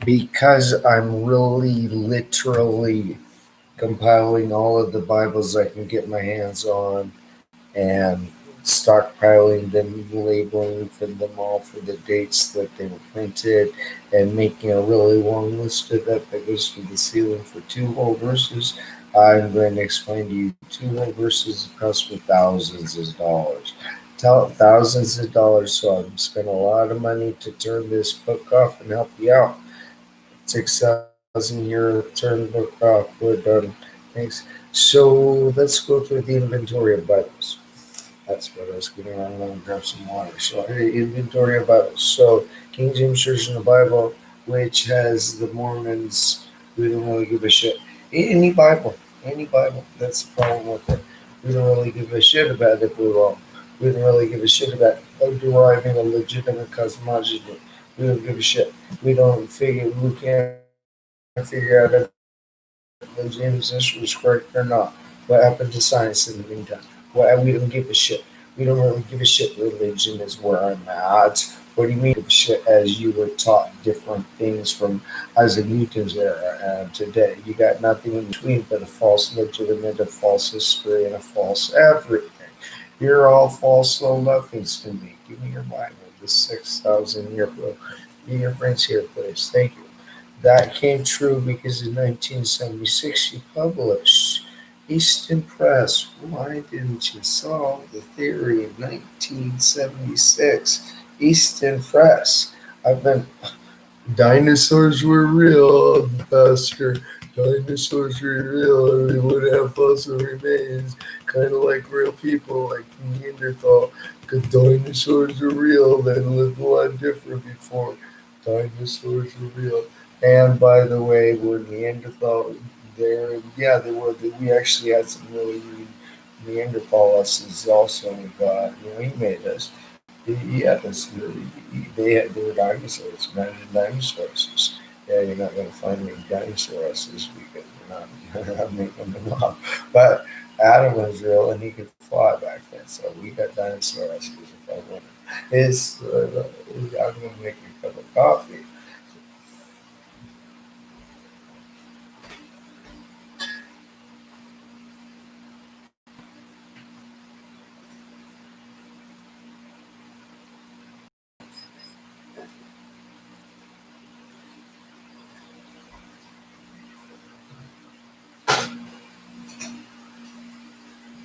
Because I'm really literally compiling all of the Bibles I can get my hands on and stockpiling them, labeling for them all for the dates that they were printed, and making a really long list of that goes to the ceiling for two whole verses. I'm going to explain to you two whole verses cost me thousands of dollars. Thousands of dollars, so I've spent a lot of money to turn this book off and help you out. 6,000 year turn book off. We're done. Thanks. So let's go through the inventory of Bibles. That's what I was getting around. I'm going to grab some water. So, inventory of Bibles. So, King James Version of the Bible, which has the Mormons, we don't really give a shit. Any Bible. That's the problem with it. We don't really give a shit about if we're wrong. We don't really give a shit about deriving a legitimate cosmology. We don't give a shit. We can't figure out if James this was correct or not. What happened to science in the meantime? We don't give a shit. We don't really give a shit. Religion is where I'm at. What do you mean give a shit? As you were taught different things from Isaac Newton's era and today. You got nothing in between but a false legitimate, a false history, and a false everything. You're all false little nothings to me. Give me your Bible, the 6,000 year book. Be your friends here, please. Thank you. That came true because in 1976 you published Easton Press. Why didn't you solve the theory in 1976? Easton Press. I've been. Dinosaurs were real, Pastor. Dinosaurs were real. They would have fossil remains, kind of like real people, like Neanderthal. Because dinosaurs are real. They lived a lot different before. Dinosaurs were real. And by the way, were Neanderthal there? Yeah, they were. We actually had some really Neanderthal lessons also. God, he made us. He had us. They were dinosaurs. Imagine dinosaurs. Yeah, you're not going to find any dinosaurs because we're not making them up. But Adam was real and he could fly back then, so we got dinosaurs. If I want, it's I'm going to make you a cup of coffee.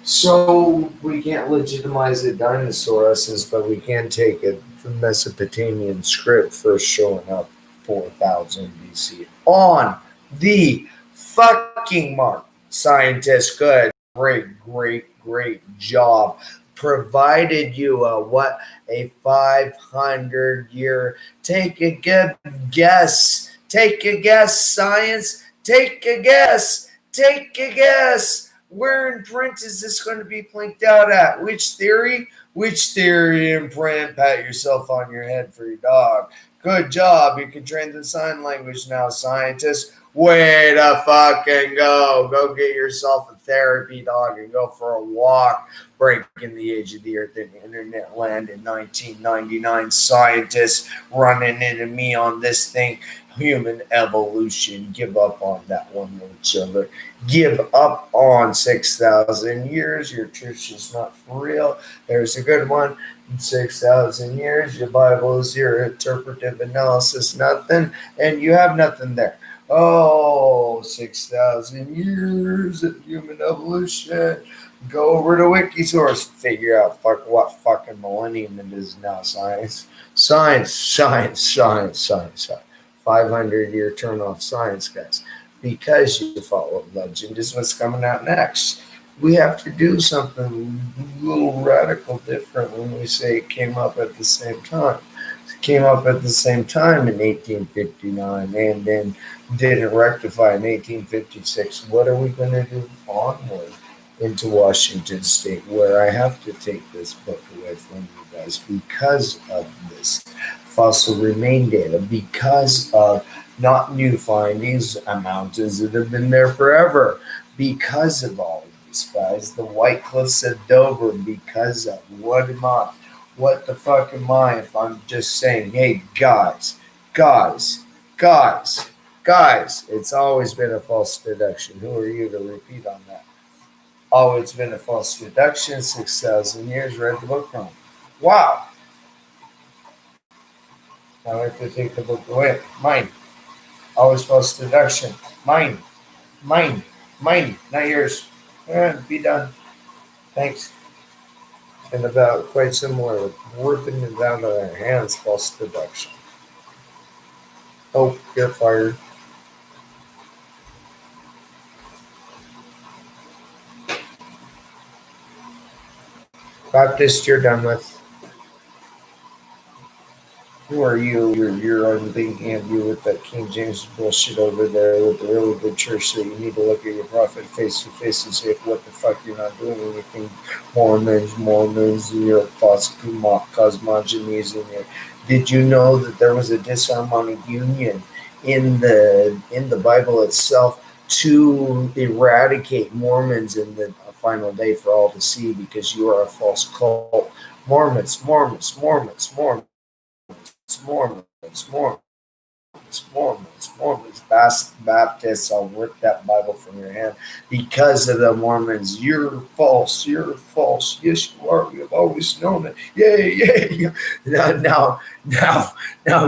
So we can't legitimize the dinosaurs, but we can take it from Mesopotamian script first showing up 4000 BC on the fucking mark. Scientists, good, great job. Provided you a 500 year. Take a good guess. Take a guess, science. Take a guess. Take a guess. Where in print is this going to be plinked out at? Which theory? Which theory in print? Pat yourself on your head for your dog. Good job. You can train the sign language now, scientists. Way to fucking go. Go get yourself a therapy dog and go for a walk. Breaking the age of the earth in internet land in 1999. Scientists running into me on this thing. Human evolution. Give up on that one, little children. Give up on 6,000 years. Your church is not for real. There's a good one. 6,000 years. Your Bible is your interpretive analysis. Nothing. And you have nothing there. Oh, 6,000 years of human evolution. Go over to Wikisource. Figure out what fucking millennium it is now. Science. 500-year turn off science, guys. Because you follow legend is what's coming out next. We have to do something a little radical different when we say it came up at the same time. It came up at the same time in 1859 and then didn't rectify in 1856. What are we going to do onward into Washington State, where I have to take this book away from you guys because of this fossil remain data, because of not new findings, mountains that have been there forever, because of all of this, guys. The White Cliffs of Dover, because of what am I? What the fuck am I if I'm just saying, hey, guys, Guys, it's always been a false deduction. Who are you to repeat on that? Always been a false deduction. 6,000 years. Read the book wrong. Wow. Now I have to take the book away. Mine. Always false deduction. Mine. Mine. Mine. Not yours. Be done. Thanks. And about quite similar with ripping it down to their hands. False deduction. Oh, you're fired. Baptist, you're done with. Who are you? You're unthinking of you with that King James bullshit over there with the really good church that you need to look at your prophet face to face and say, what the fuck, you're not doing anything. Mormons, your false cosmogonies in there. Did you know that there was a disharmonic union in the Bible itself to eradicate Mormons in the final day for all to see because you are a false cult? Mormons, Mormons, Mormons, Mormons. Mormons, Baptists, I'll rip that Bible from your hand because of the Mormons. You're false. Yes, you are. We have always known it. Yeah. Now,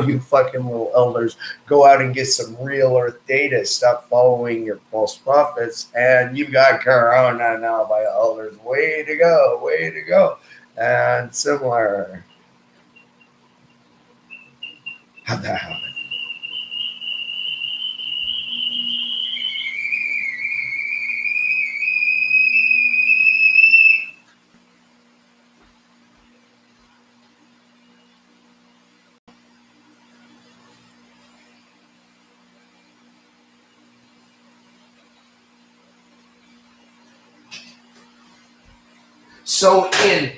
you fucking little elders, go out and get some real earth data. Stop following your false prophets. And you got Corona now by elders. Way to go. And similar. How'd that happen? So in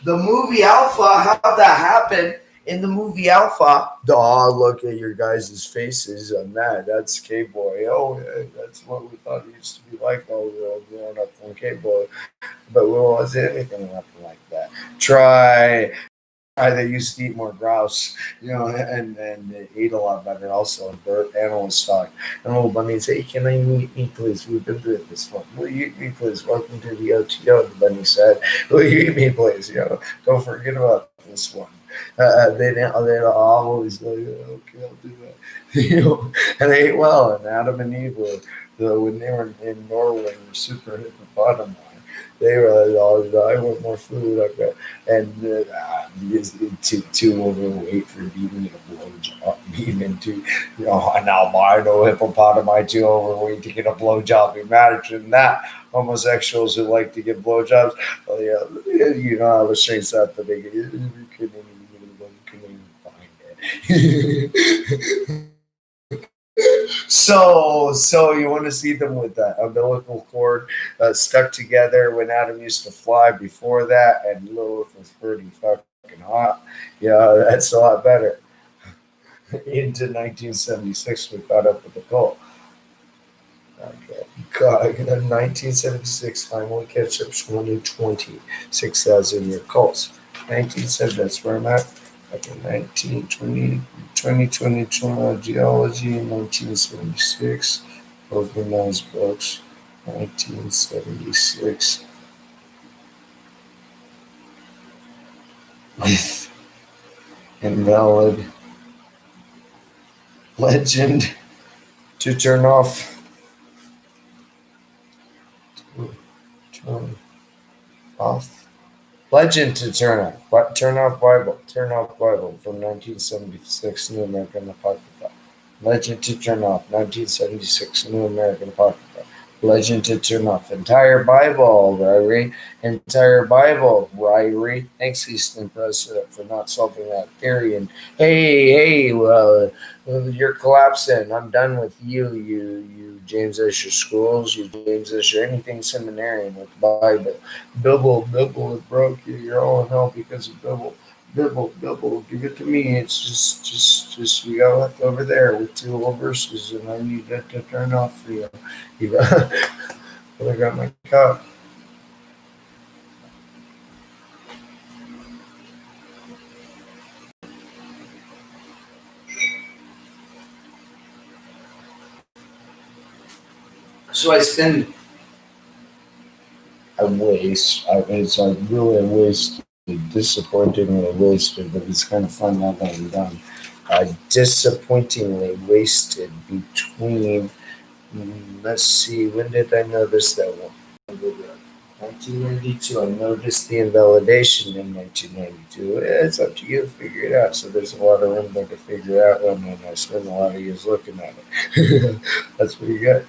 the movie Alpha, how'd that happen? In the movie Alpha, look at your guys' faces on that. That's K-Boy. Oh, yeah, that's what we thought it used to be like while we were all growing up from K-Boy. But we wasn't anything nothing like that. Try. They used to eat more grouse, and they ate a lot better also. Bird animal stock. And little bunny say, hey, can I eat meat, please? We've been through this one. Will you eat me, please? Welcome to the OTO, the bunny said. Will you eat me, please? Don't forget about this one. They'd always go, yeah, okay, I'll do that. And they ate well. And Adam and Eve were, when they were in Norway, were super hippopotami. They were all, I want more food. Okay. And too overweight for even a blowjob. Even to, now I know hippopotami too overweight to get a blowjob. Imagine that. Homosexuals who like to get blowjobs. Well, yeah, I was saying something. They couldn't even find it. So you want to see them with that umbilical cord stuck together when Adam used to fly before that, and Lilith was pretty fucking hot. Yeah, that's a lot better. Into 1976, we caught up with the cult. Okay, God, 1976 finally catch up 2020, 6,000 year cults. 1970, that's where I'm at. Okay, 1920, 2020 geology, 1976, organized books, 1976. With invalid legend to turn off. Turn off. Legend to turn off. But turn off Bible. Turn off Bible from 1976 New American Apocrypha. Legend to turn off 1976 New American Apocrypha. Legend to turn off. Entire Bible, Ryrie. Entire Bible, Ryrie. Thanks, Eastern President, for not solving that theory. And hey, you're collapsing. I'm done with you James Escher schools, you James Escher anything seminarian with the Bible. Bible is broke. You're all in hell because of Bible. Bible, give it to me. It's just we got left over there with 2 little verses, and I need that to turn off for you. But I got my cup. So it's like really a waste, disappointingly wasted, but it's kind of fun now that I'm done. Disappointingly wasted between, let's see, when did I notice that one? 1992. I noticed the invalidation in 1992. It's up to you to figure it out. So there's a lot of room there to figure out one, and I spend a lot of years looking at it. That's what you got.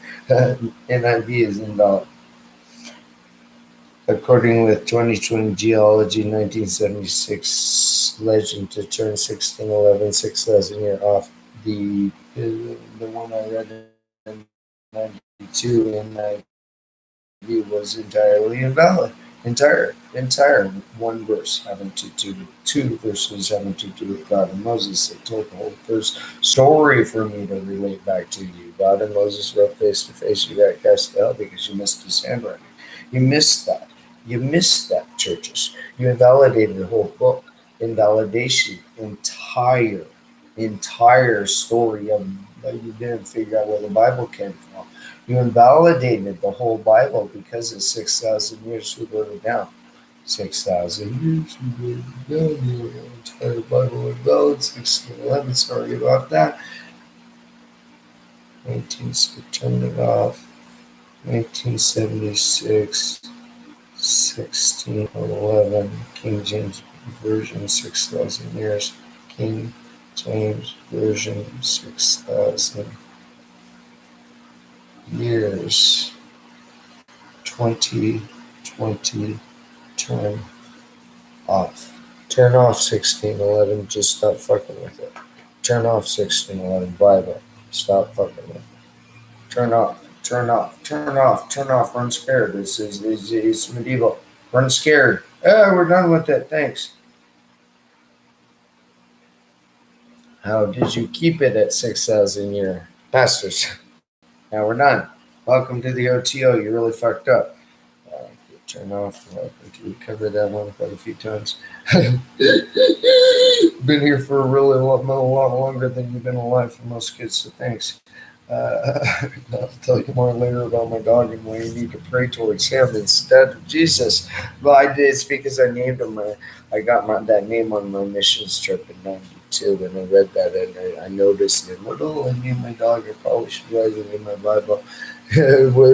NIV is invalid. According with 2020 geology, 1976 legend to turn 1611, 6,000 year off. The one I read in 92 in was entirely invalid. Entire one verse having to do with two verses having to do with God and Moses. They told the whole first story for me to relate back to you. God and Moses wrote face to face. You got cast to hell because you missed his handwriting. You missed that. You missed that, churches. You invalidated the whole book. Invalidation, entire story of you didn't figure out where the Bible came from. You invalidated the whole Bible because it's 6,000 years who wrote it down. 6,000 years who wrote it down. The entire Bible invalid. 1611. Sorry about that. turn it off. 1976. 1611, King James Version, 6,000 years. King James Version, 6,000 years. 2020, turn off. Turn off 1611, just stop fucking with it. Turn off 1611 Bible, stop fucking with it. Turn off. Run scared. It's medieval. Run scared. We're done with it. Thanks. How did you keep it at 6,000 year pastors? Now we're done. Welcome to the OTO. You really fucked up. Turn off. We covered that one quite a few times. Been here for a really lot longer than you've been alive for most kids, so thanks. I'll tell you more later about my dog and why you need to pray towards him instead of Jesus. Well, I did. It's because I named him. I got that name on my missions trip in '92, and I read that, and I noticed it. What I named my dog? I probably should write it in my Bible.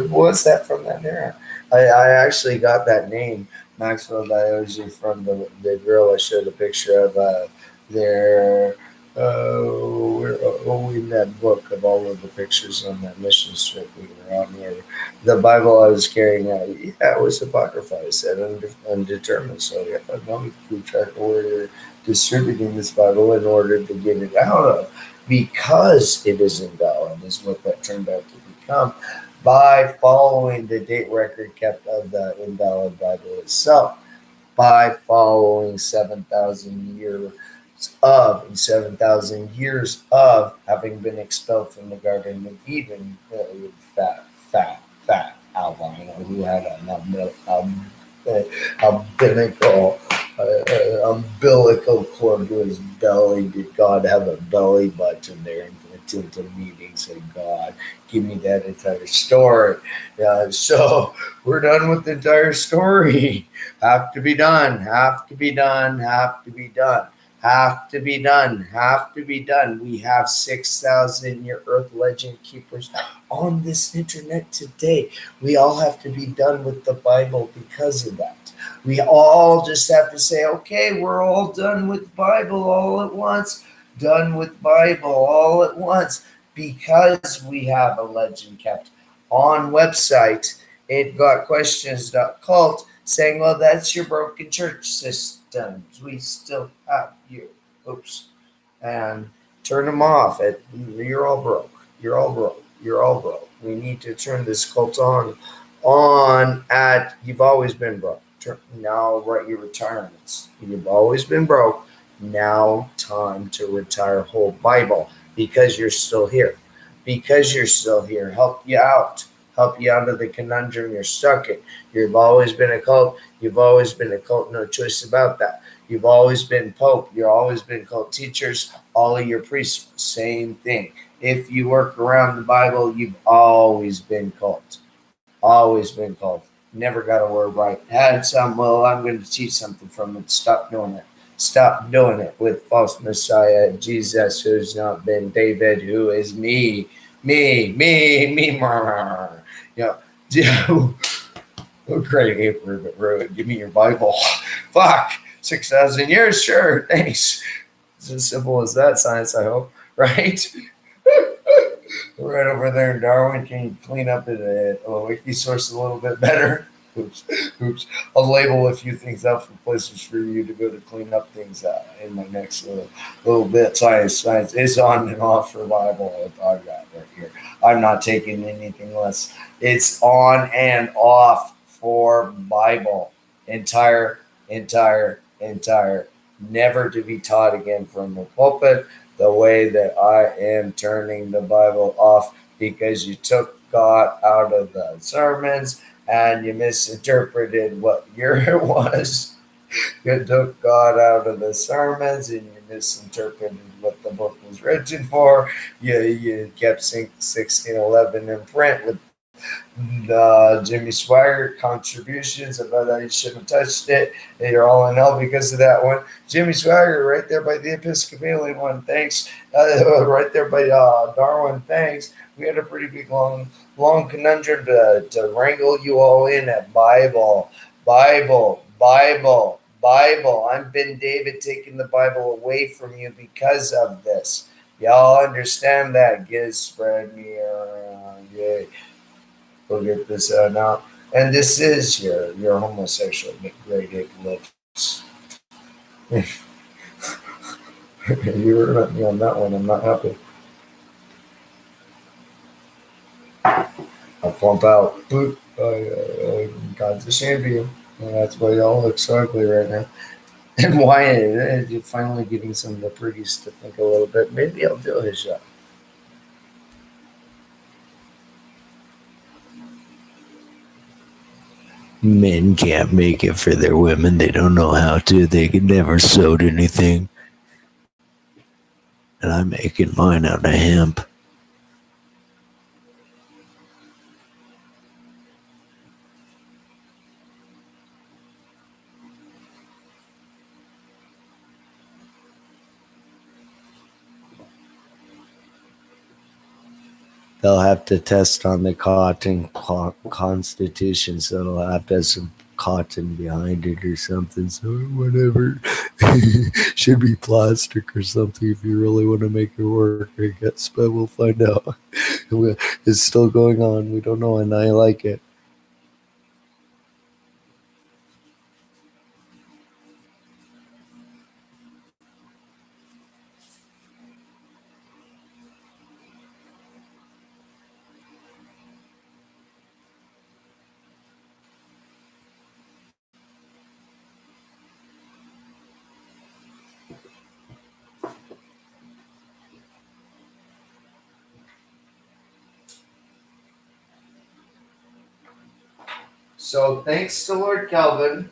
What's that from that era? I actually got that name, Maxwell Dioge, from the girl I showed a picture of there. In that book of all of the pictures on that mission trip we were on here. The Bible I was carrying out, it was apocrypha. I said undetermined. So we tried to distributing this Bible in order to get it out of, because it is invalid, is what that turned out to become, by following the date record kept of the invalid Bible itself, by following 7,000 years of having been expelled from the Garden of Eden, fat albino who had an umbilical cord to his belly. Did God have a belly button there? And went into meetings and God, give me that entire story. So we're done with the entire story. Have to be done. We have 6,000 year Earth legend keepers on this internet today. We all have to be done with the Bible because of that. We all just have to say, okay, we're all done with Bible all at once. Because we have a legend kept on website. It got questions.cult saying, well, that's your broken church systems. We still have you. Oops. And turn them off. You're all broke. We need to turn this cult on at you've always been broke. Now write your retirements. You've always been broke. Now time to retire whole Bible because you're still here. Help you out of the conundrum you're stuck in. You've always been a cult. No choice about that. You've always been Pope. You've always been cult teachers. All of your priests, same thing. If you work around the Bible, you've always been cult. Always been called. Never got a word right. Had some, well, I'm going to teach something from it. Stop doing it. Stop doing it with false Messiah, Jesus, who's not been David, who is me. Me. Oh, great, April, give me your Bible. Fuck, 6,000 years, sure, thanks. It's as simple as that, science, I hope, right? Right over there in Darwin, can you clean up the wiki source a little bit better? Oops. I'll label a few things out for places for you to go to clean up things in my next little bit. Science is on and off for Bible. I've got right here. I'm not taking anything less. It's on and off for Bible. Entire. Never to be taught again from the pulpit the way that I am turning the Bible off because you took God out of the sermons and you misinterpreted what year it was. You took God out of the sermons and you misinterpreted what the book was written for. You kept 1611 in print with Jimmy Swagger contributions about that you shouldn't have touched it. And you're all in hell because of that one. Jimmy Swagger, right there by the Episcopalian one, thanks. Right there by Darwin, thanks. We had a pretty big long conundrum to wrangle you all in at Bible. I'm Ben David taking the Bible away from you because of this. Y'all understand that? Spread me around. Yay. We'll get this now. And this is your homosexual great ape lips. You were me on that one. I'm not happy. I'll plump out. Boop. God's ashamed of you. And that's why y'all look so ugly right now. And why you're finally getting some of the pretties to think a little bit. Maybe I'll do his show. Men can't make it for their women. They don't know how to. They can never sewed anything. And I'm making mine out of hemp. They'll have to test on the cotton constitution, so they'll have to have some cotton behind it or something. So whatever, should be plastic or something if you really want to make it work, I guess. But we'll find out. It's still going on. We don't know, and I like it. So thanks to Lord Kelvin,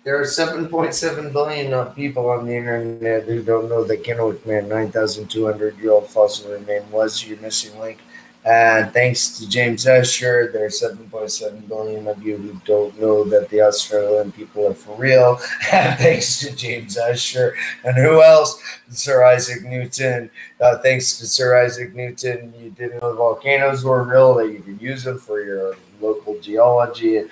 there are 7.7 billion people on the internet who don't know that Kennewick Man, 9,200-year-old fossil remain was your missing link. And thanks to James Escher, there are 7.7 billion of you who don't know that the Australian people are for real. And thanks to James Escher. And who else? Sir Isaac Newton. Thanks to Sir Isaac Newton, you didn't know volcanoes were real, that you could use them for your local geology. And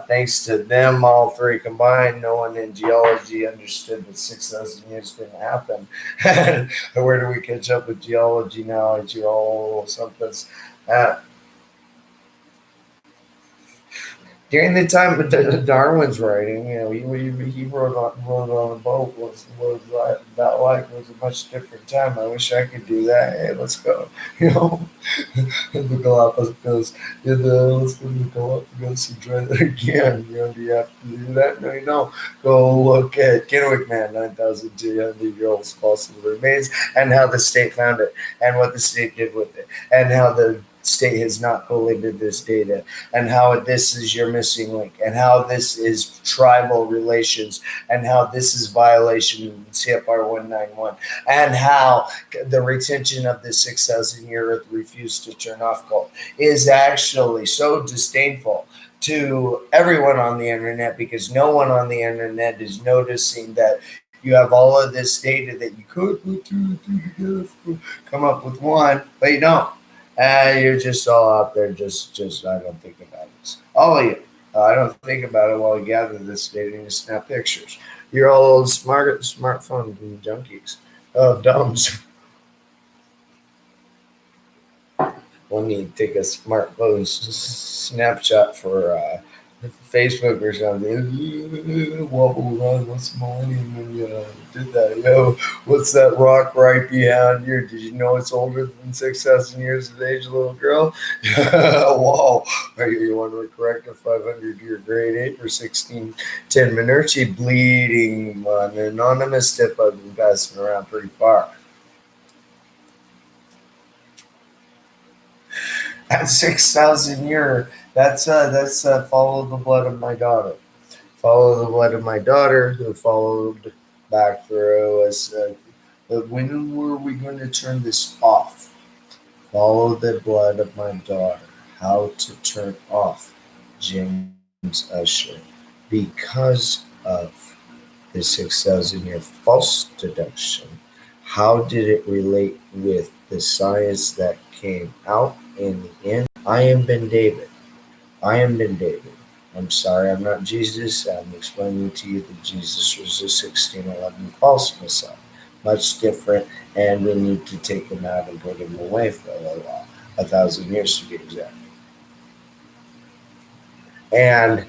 thanks to them, all three combined, no one in geology understood that 6,000 years didn't happen. And where do we catch up with geology now? It's all something. During the time of Darwin's writing, he wrote on a boat. Was that like? It was a much different time. I wish I could do that. Hey, let's go. The Galapagos. Let's go to the Galapagos and try that again. Do you have to do that? No, you don't. Go look at Kennewick Man, 9,200-year-old fossil remains, and how the state found it, and what the state did with it, and how the state has not collated this data, and how this is your missing link, and how this is tribal relations, and how this is violation of CFR 191, and how the retention of the 6,000 year earth refused to turn off cult is actually so disdainful to everyone on the internet, because no one on the internet is noticing that you have all of this data that you could put two and two together, come up with one, but you don't. You're just all out there, just I don't think about it. All of you, I don't think about it while you gather this data and you snap pictures. You're all smartphone junkies of dumbs. When you take a smartphone snapshot for Facebook or something, wobble around once a millennium when you did that. Yo, what's that rock right behind you? Did you know it's older than 6,000 years of age, little girl? Whoa. You want to correct a 500-year grade 8 for 1610 Minerci bleeding? An anonymous tip I've been passing around pretty far. At 6,000 year, that's follow the blood of my daughter. Follow the blood of my daughter, who followed back through us. When were we going to turn this off? Follow the blood of my daughter. How to turn off James Usher. Because of the 6,000 year false deduction, how did it relate with the science that came out in the end? I am Ben David. I'm sorry, I'm not Jesus. I'm explaining to you that Jesus was a 1611 false Messiah. Much different, and we need to take him out and put him away for a little while. 1,000 years to be exact. And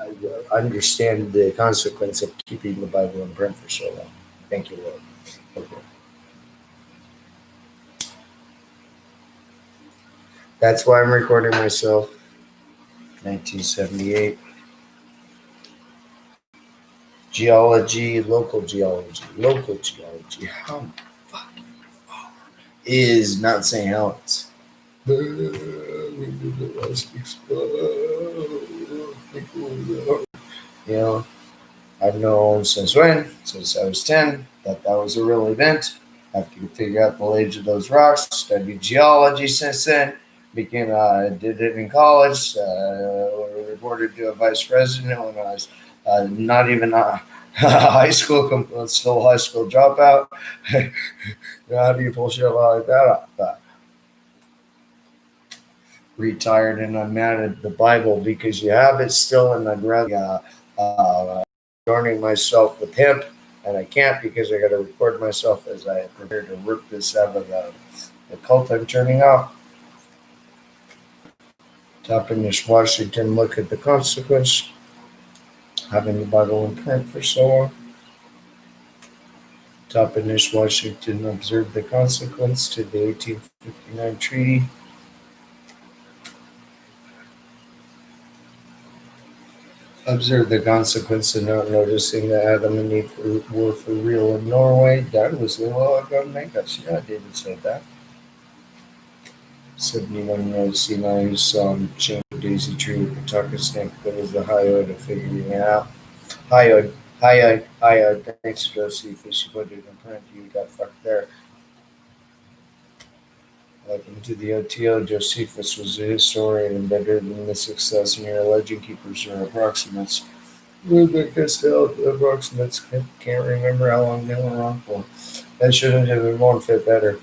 I understand the consequence of keeping the Bible in print for so long. Thank you, Lord. Okay. That's why I'm recording myself. 1978. Geology, local geology. How fucking far is not saying how it's. You know, I've known since when? Since I was 10, that was a real event. After you figure out the age of those rocks, studied geology since then. Did it in college. Reported to a vice president when I was not even a high school, still high school dropout. How do you pull shit like that off? Retired, and I'm mad at the Bible because you have it still, and I'd rather adorning myself with hemp, and I can't because I got to record myself as I prepare to rip this out of the cult I'm turning off. Toppenish Washington, look at the consequence. Having the Bible in print for so long. Toppenish Washington observed the consequence to the 1859 treaty. Observed the consequence of not noticing that Adam and Eve were for real in Norway. That was the law of God make us. Yeah, David said that. 71-year-old Sinai who saw him change a daisy tree with the tucker snake. That was the hyoid of figuring it out. Hyoid. Thanks, Josephus. You put it in print. You got fucked there. Welcome to the OTO. Josephus was a historian and better than the 6,000-year legend keepers or approximates. The Castell approximates can't remember how long they were on for. That shouldn't have been one fit better.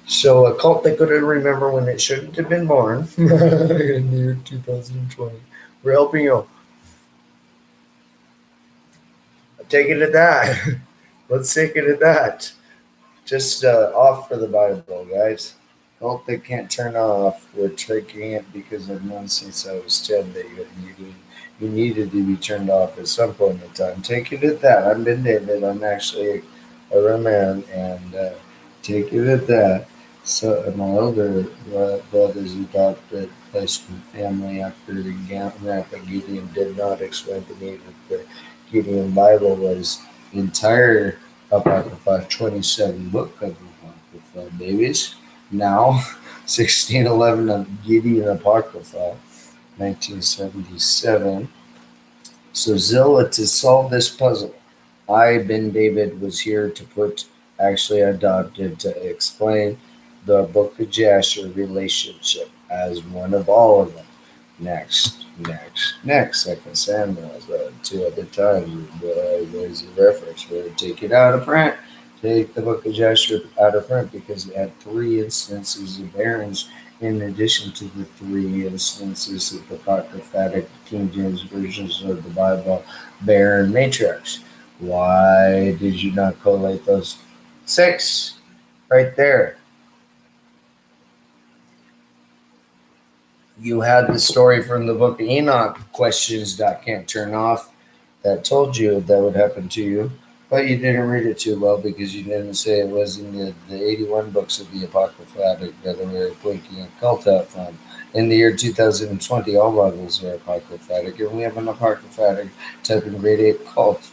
So a cult that couldn't remember when it shouldn't have been born in the year 2020. We're helping you. Take it at that. Let's take it at that. Just off for the Bible, guys. Cult that can't turn off. We're taking it because I've known since I was 10 that you needed to be turned off at some point in time. Take it at that. I'm Ben David. I'm actually a real man, and take it at that. So my older brothers who talked that placed in family after the Grandpa Gideon did not explain to me that the Gideon Bible was entire Apocrypha 27 book of Apocrypha. Apocrypha, babies. Now, 1611 of Gideon Apocrypha, 1977. So Zilla, to solve this puzzle, I, Ben David, was here to actually adopted to explain the Book of Jasher relationship as one of all of them. Next. Second Samuel, two other times. There's a reference where take it out of print. Take the Book of Jasher out of print because it had 3 instances of Aaron's in addition to the 3 instances of the Apocryphatic King James versions of the Bible bear and matrix. Why did you not collate those 6 right there? You had the story from the book of Enoch, questions that can't turn off, that told you that would happen to you, but you didn't read it too well because you didn't say it was in the 81 books of the Apocryphatic that we were blinking a cult out from. In the year 2020, all Bibles are Apocryphatic, and we have an Apocryphatic type in grade 8 cult.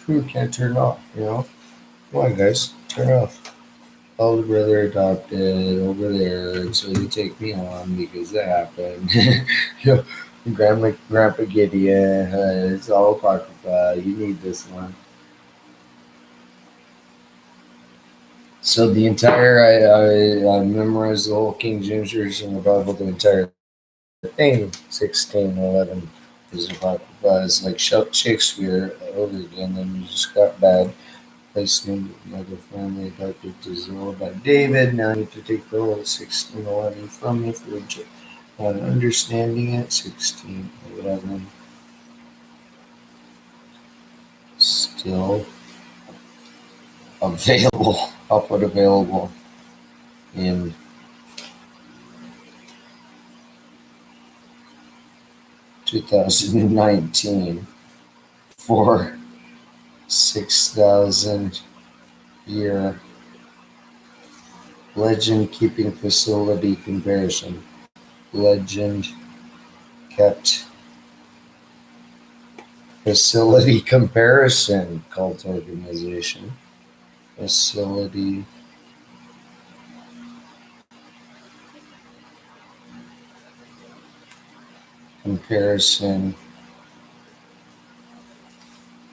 Who can't turn off, Come on, guys, turn off. Older brother adopted over there, and so you take me on because that happened. Grandpa Gideon, it's all Apocrypha. You need this one. So the entire, I memorized the whole King James version of the Bible, the entire thing, 1611 is Apocrypha. It's like Shakespeare over again, then you just got bad. Place named another family adopted to Zilla by David. Now I need to take the whole 1611 from me for understanding it. 1611. Still available. I'll put available in (2019) for 6,000 year legend keeping facility comparison. Legend kept facility comparison cult organization. Facility comparison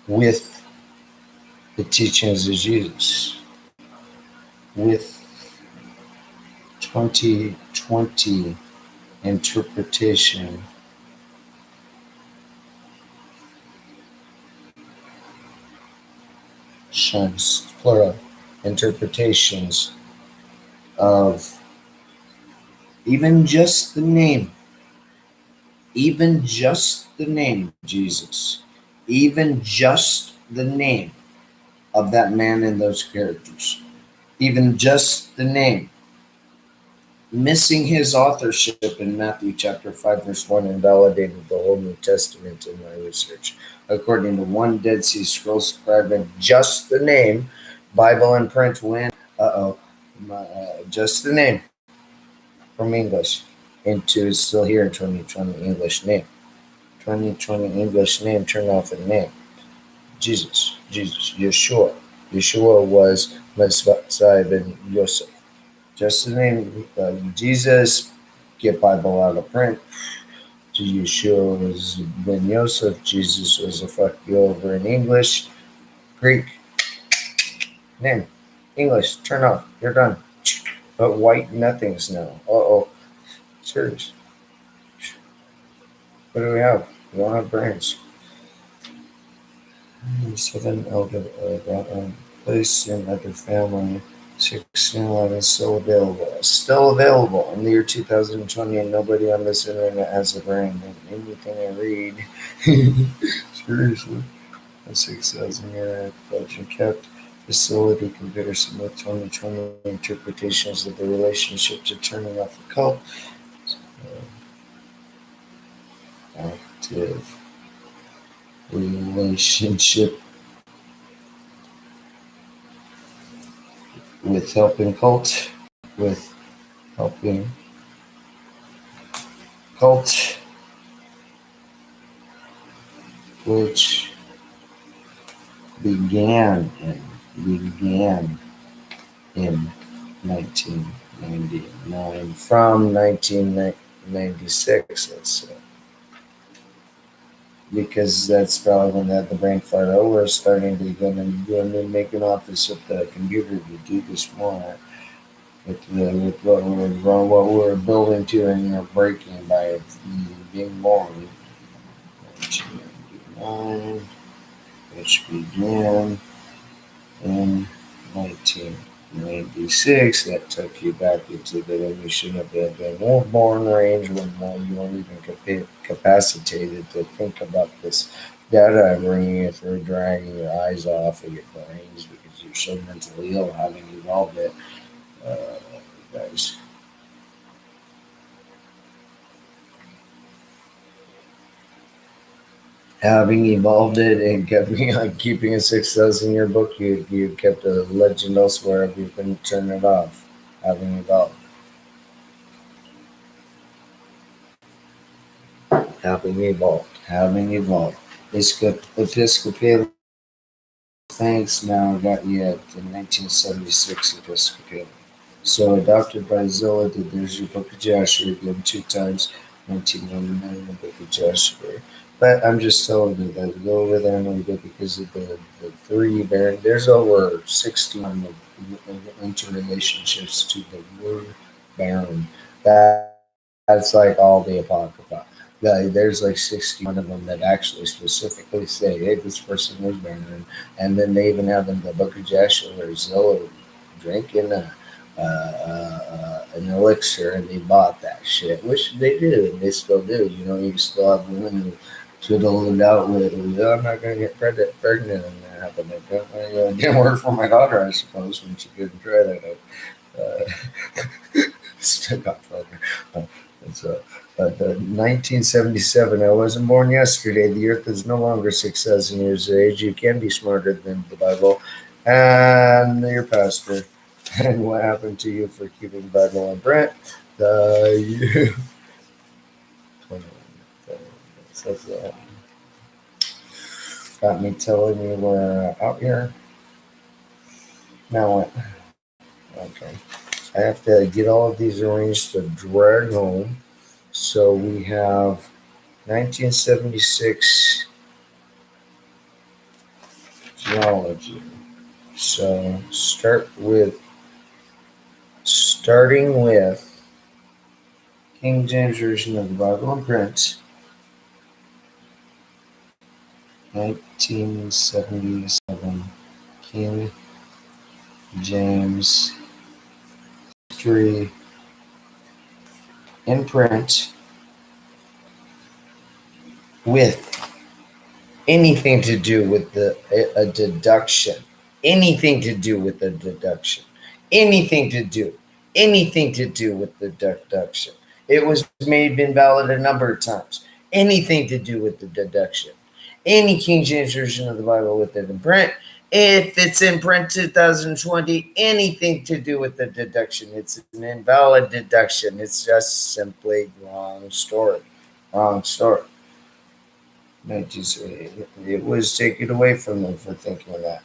with the teachings of Jesus, with 2020 interpretation plural interpretations of even just the name Jesus, even just the name of that man and those characters, even just the name, missing his authorship in Matthew chapter 5 verse 1 invalidated the whole New Testament in my research. According to one Dead Sea Scrolls scribe and just the name, Bible in print when just the name from English into still here in 2020 English name. 2020 English name, turn off a name. Jesus, Yeshua. Yeshua was Messiah ben Yosef. Just the name Jesus, get Bible out of print. Yeshua was ben Yosef. Jesus was a fuck you over in English. Greek. Name. English. Turn off. You're done. But white nothings now. Serious. What do we have? We don't have brains. 7 elder place in other family. 1611 still available. Still available in the year 2020, and nobody on this internet has a brain. Anything I read. Seriously. A 6,000 year legend kept facility comparison with 2020 interpretations of the relationship to turning off a cult. Active relationship with helping cult, which began in 1999 from 1996, let's say. Because that's probably when they had the brain fart over, starting to go and make an office at the computer to do this more with what we're building to and breaking by being born. 1999, which began in 1996. That took you back into the when you should have been born range when you weren't even capacitated to think about this data I'm bringing you through, dragging your eyes off of your brains because you're so mentally ill, having evolved it. Guys. Having evolved it and keeping a 6,000 year book, you kept a legend elsewhere if you couldn't turn it off. Having evolved. Having evolved. Having evolved. Episcopal thanks now got you at the 1976 Episcopal. So adopted by Zilla, there's your Book of Joshua again 2 times, 1999 the Book of Joshua. But I'm just telling you that go over there and read it because of the three Baron. There's over 60 interrelationships to the word Baron. That's like all the Apocrypha. There's like 61 of them that actually specifically say, hey, this person was Baron. And then they even have in the Book of Joshua where Zilla drinking an elixir and they bought that shit, which they do and they still do. You know, you still have women who twiddle it out with, oh, I'm not going to get pregnant, and that happened. It didn't work for my daughter, I suppose, when she couldn't try that out. Still got further. So, but 1977, I wasn't born yesterday. The earth is no longer 6,000 years of age. You can be smarter than the Bible and your pastor. And what happened to you for keeping the Bible in print? You. So, got me telling you we're out here. Now what? Okay. I have to get all of these arranged to drag home. So we have 1976 geology. So starting with King James Version of the Bible in print. 1977 King James history in print with anything to do with a deduction, anything to do with the deduction, anything to do with the deduction. It was made invalid a number of times. Anything to do with the deduction. Any King James Version of the Bible with it in print. If it's in print 2020, anything to do with the deduction, it's an invalid deduction. It's just simply wrong story. Wrong story. It was taken away from them for thinking of that.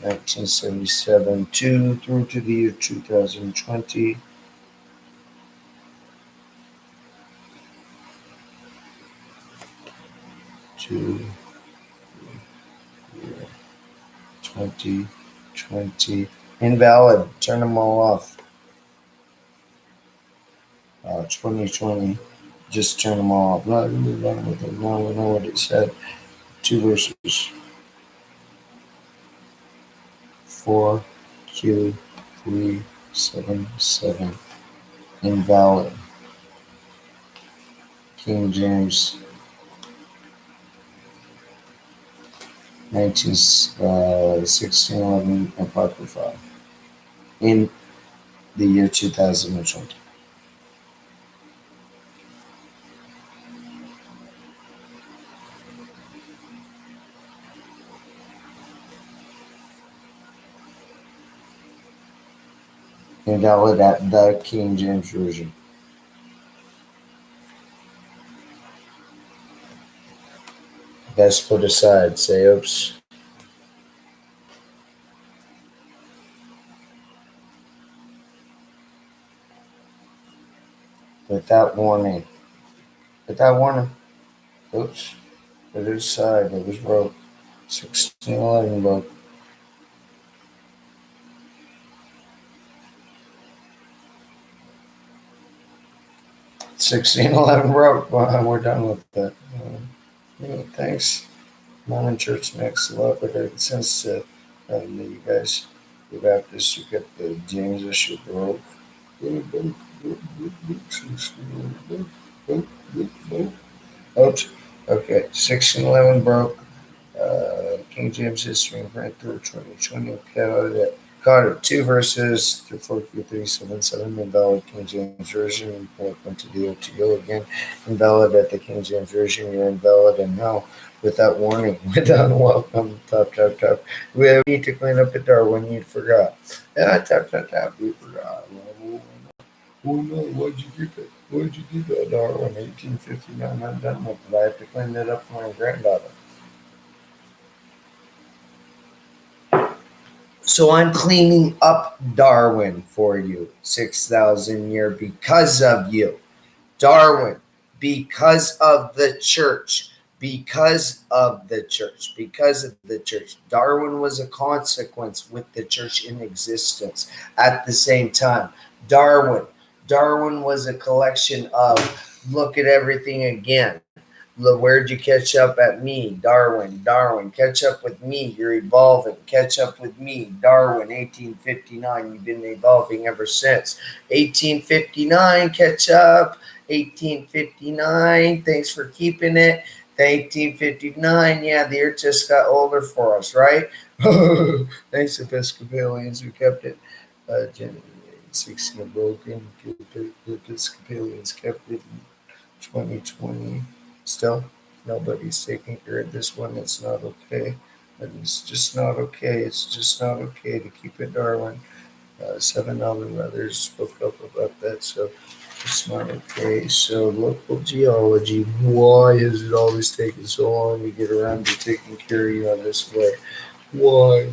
1977 through to the year 2020. To year 2020. Invalid. Turn them all off. 2020. Just turn them all off. Not move on with it. Now we know what it said. 2 verses. 4Q377. Invalid. King James 1611 Apocrypha in the year 2020. Invalid at the King James Version. Best put aside. Say oops. without warning. Without warning. Oops. The other side, it was broke. 1611 broke. 1611 broke. Well, we're done with that. Thanks. Mormon Church makes a lot better sense to you guys. The Baptists, you get the James issue broke. Oops. Okay, 1611 broke. King James history and print through 2020 caught it 2 verses through 437 invalid King James version. Went to the OTO again. Invalid at the King James version. You're invalid and now without warning, without welcome. Top. We need to clean up at Darwin. You forgot. Yeah, top. You forgot. Oh no, why'd you do that? Why'd you do that, Darwin? 1859, I'm done with it. I have to clean that up for my granddaughter. So I'm cleaning up Darwin for you, 6,000 year because of you. Darwin, because of the church. Because of the church. Because of the church. Darwin was a consequence with the church in existence at the same time. Darwin was a collection of look at everything again. Look, where'd you catch up at me? Darwin, catch up with me. You're evolving. Catch up with me. Darwin, 1859. You've been evolving ever since. 1859, catch up. 1859, thanks for keeping it. 1859, yeah, the earth just got older for us, right? Thanks, Episcopalians who kept it. 16 broken. Episcopalians kept it in 2020. Still, nobody's taking care of this one. It's not okay. It's just not okay. It's just not okay to keep it Darwin. 7 other brothers spoke up about that, so it's not okay. So local geology, why is it always taking so long to get around to taking care of you on this way? Why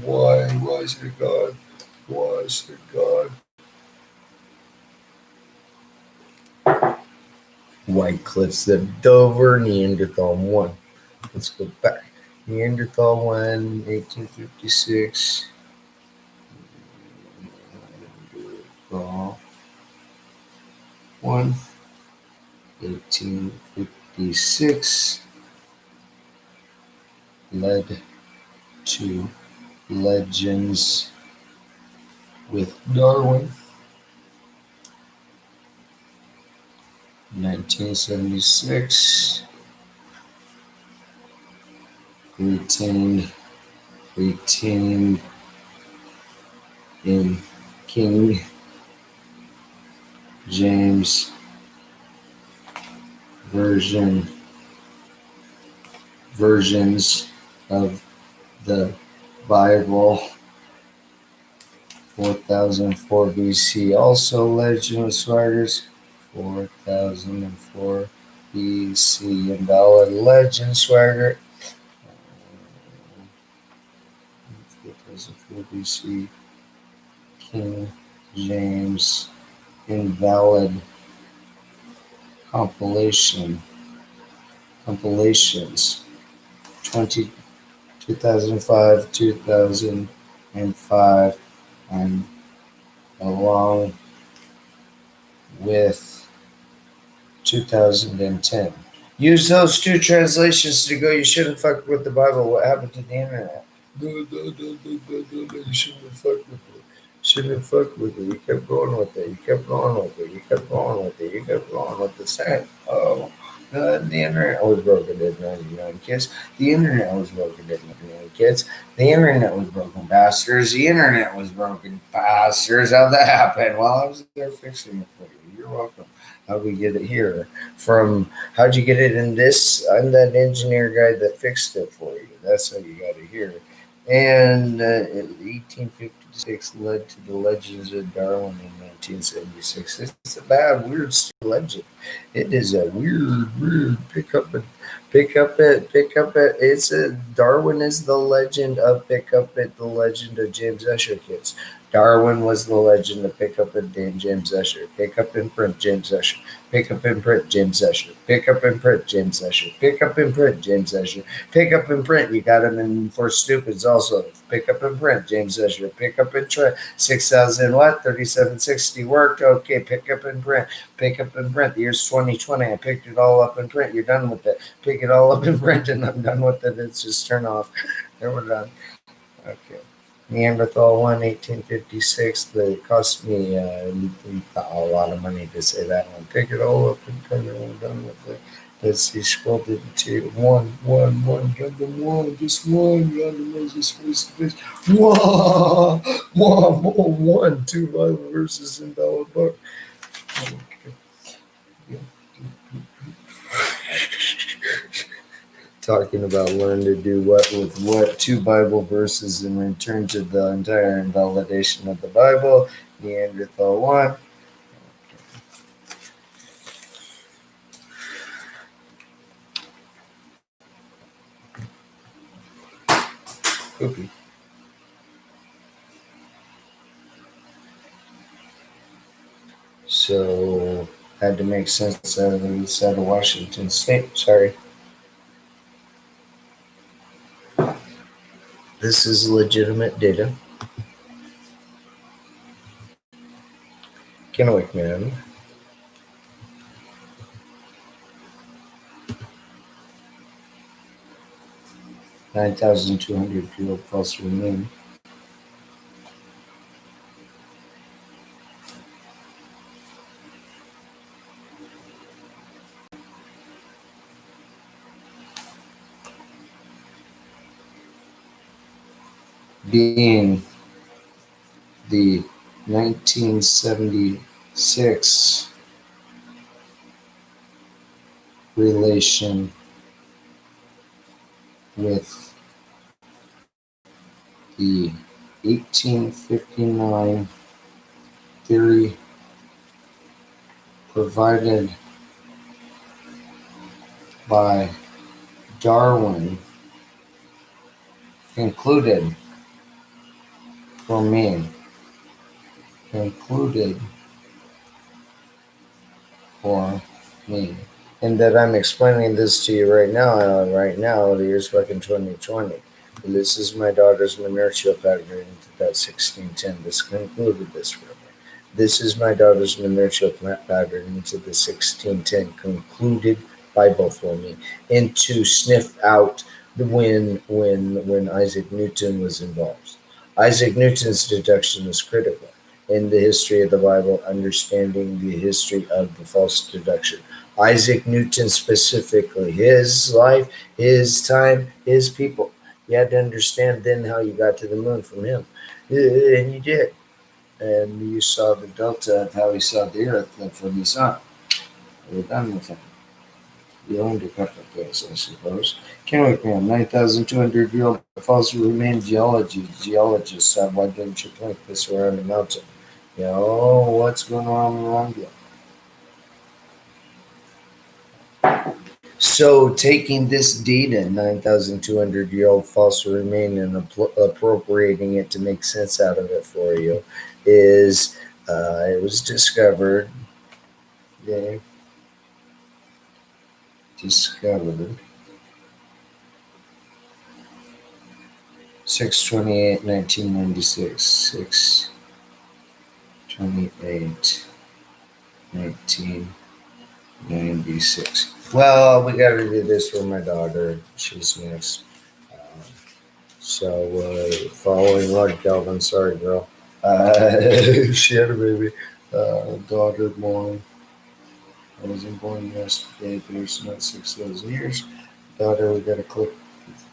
is it God? Why is it God? White Cliffs of Dover, Neanderthal 1. Let's go back. Neanderthal 1, 1856. Neanderthal 1, 1856. Led to legends with Darwin. 1976, retained in King James versions of the Bible. 4004 BC, also legend of swaggers. 4004 BC, invalid legend swagger. 4004 BC, King James, invalid compilations. 2005, 2005, and along with 2010. Use those 2 translations to go. You shouldn't fuck with the Bible. What happened to the internet? You shouldn't have fucked with it. Shouldn't have fucked with it. You kept going with it. You kept going with it. You kept going with it. You kept going with the same. Oh, the internet was broken at 99 kids. The internet was broken at 99 kids. The internet was broken, bastards. The internet was broken, bastards. How'd that happen? Well, I was there fixing it for you. You're welcome. How'd we get it here? How'd you get it in this? I'm that engineer guy that fixed it for you. That's how you got it here. And 1856 led to the legends of Darwin in 1976. It's a bad, weird legend. It is a weird pick up it. It's a Darwin is the legend of pick up it. The legend of James Escher kids. Darwin was the legend of pick up and print James Escher. Pick up and print James Escher. Pick up and print James Escher. Pick up and print James Escher. Pick up and print James Escher. Pick up and print. You got him in for stupids also. Pick up and print James Escher. Pick up and print 6,000 what? 3760 worked. Okay, pick up and print. Pick up and print. The year's 2020. I picked it all up and print. You're done with it. Pick it all up and print, and I'm done with it. It's just turn off. Then we're done. Okay. Neanderthal 1, 1856. That cost me a lot of money to say that one. Pick it all up and turn it all done with it. Let's see, scroll to the two. One, random one, just one, random Moses face to face. One, two Bible verses in Bible book. Okay. Talking about learn to do what with what, 2 Bible verses and return to the entire invalidation of the Bible. Neanderthal 1. Oopie. So had to make sense out of the east side of Washington State. Sorry. This is legitimate data. Kennewick man. $9,200 false remain. Being the 1976 relation with the 1859 theory provided by Darwin concluded for me, and that I'm explaining this to you right now, the year's fucking 2020. And this is my daughter's inertial pattern into that 1610. This concluded this for me. This is my daughter's inertial pattern into the 1610 concluded Bible for me, and to sniff out when Isaac Newton was involved. Isaac Newton's deduction is critical in the history of the Bible, understanding the history of the false deduction. Isaac Newton specifically, his life, his time, his people. You had to understand then how you got to the moon from him. And you did. And you saw the delta of how he saw the earth from the sun. We're done with him. You owned a couple of things, I suppose. Kennewick man, 9,200-year-old fossil remain geologists. Why didn't you plant this around the mountain? What's going on around you? So taking this data, 9,200-year-old fossil remain, and appropriating it to make sense out of it for you is it was discovered. Yeah. Discovered 6/28, 1996. 6/28, 1996. Well, we got to do this for my daughter. She's next. Following Lord Kelvin. Sorry, girl. She had a baby. Daughter born. I wasn't born yesterday, but it's not 6,000 years. Daughter, we got to click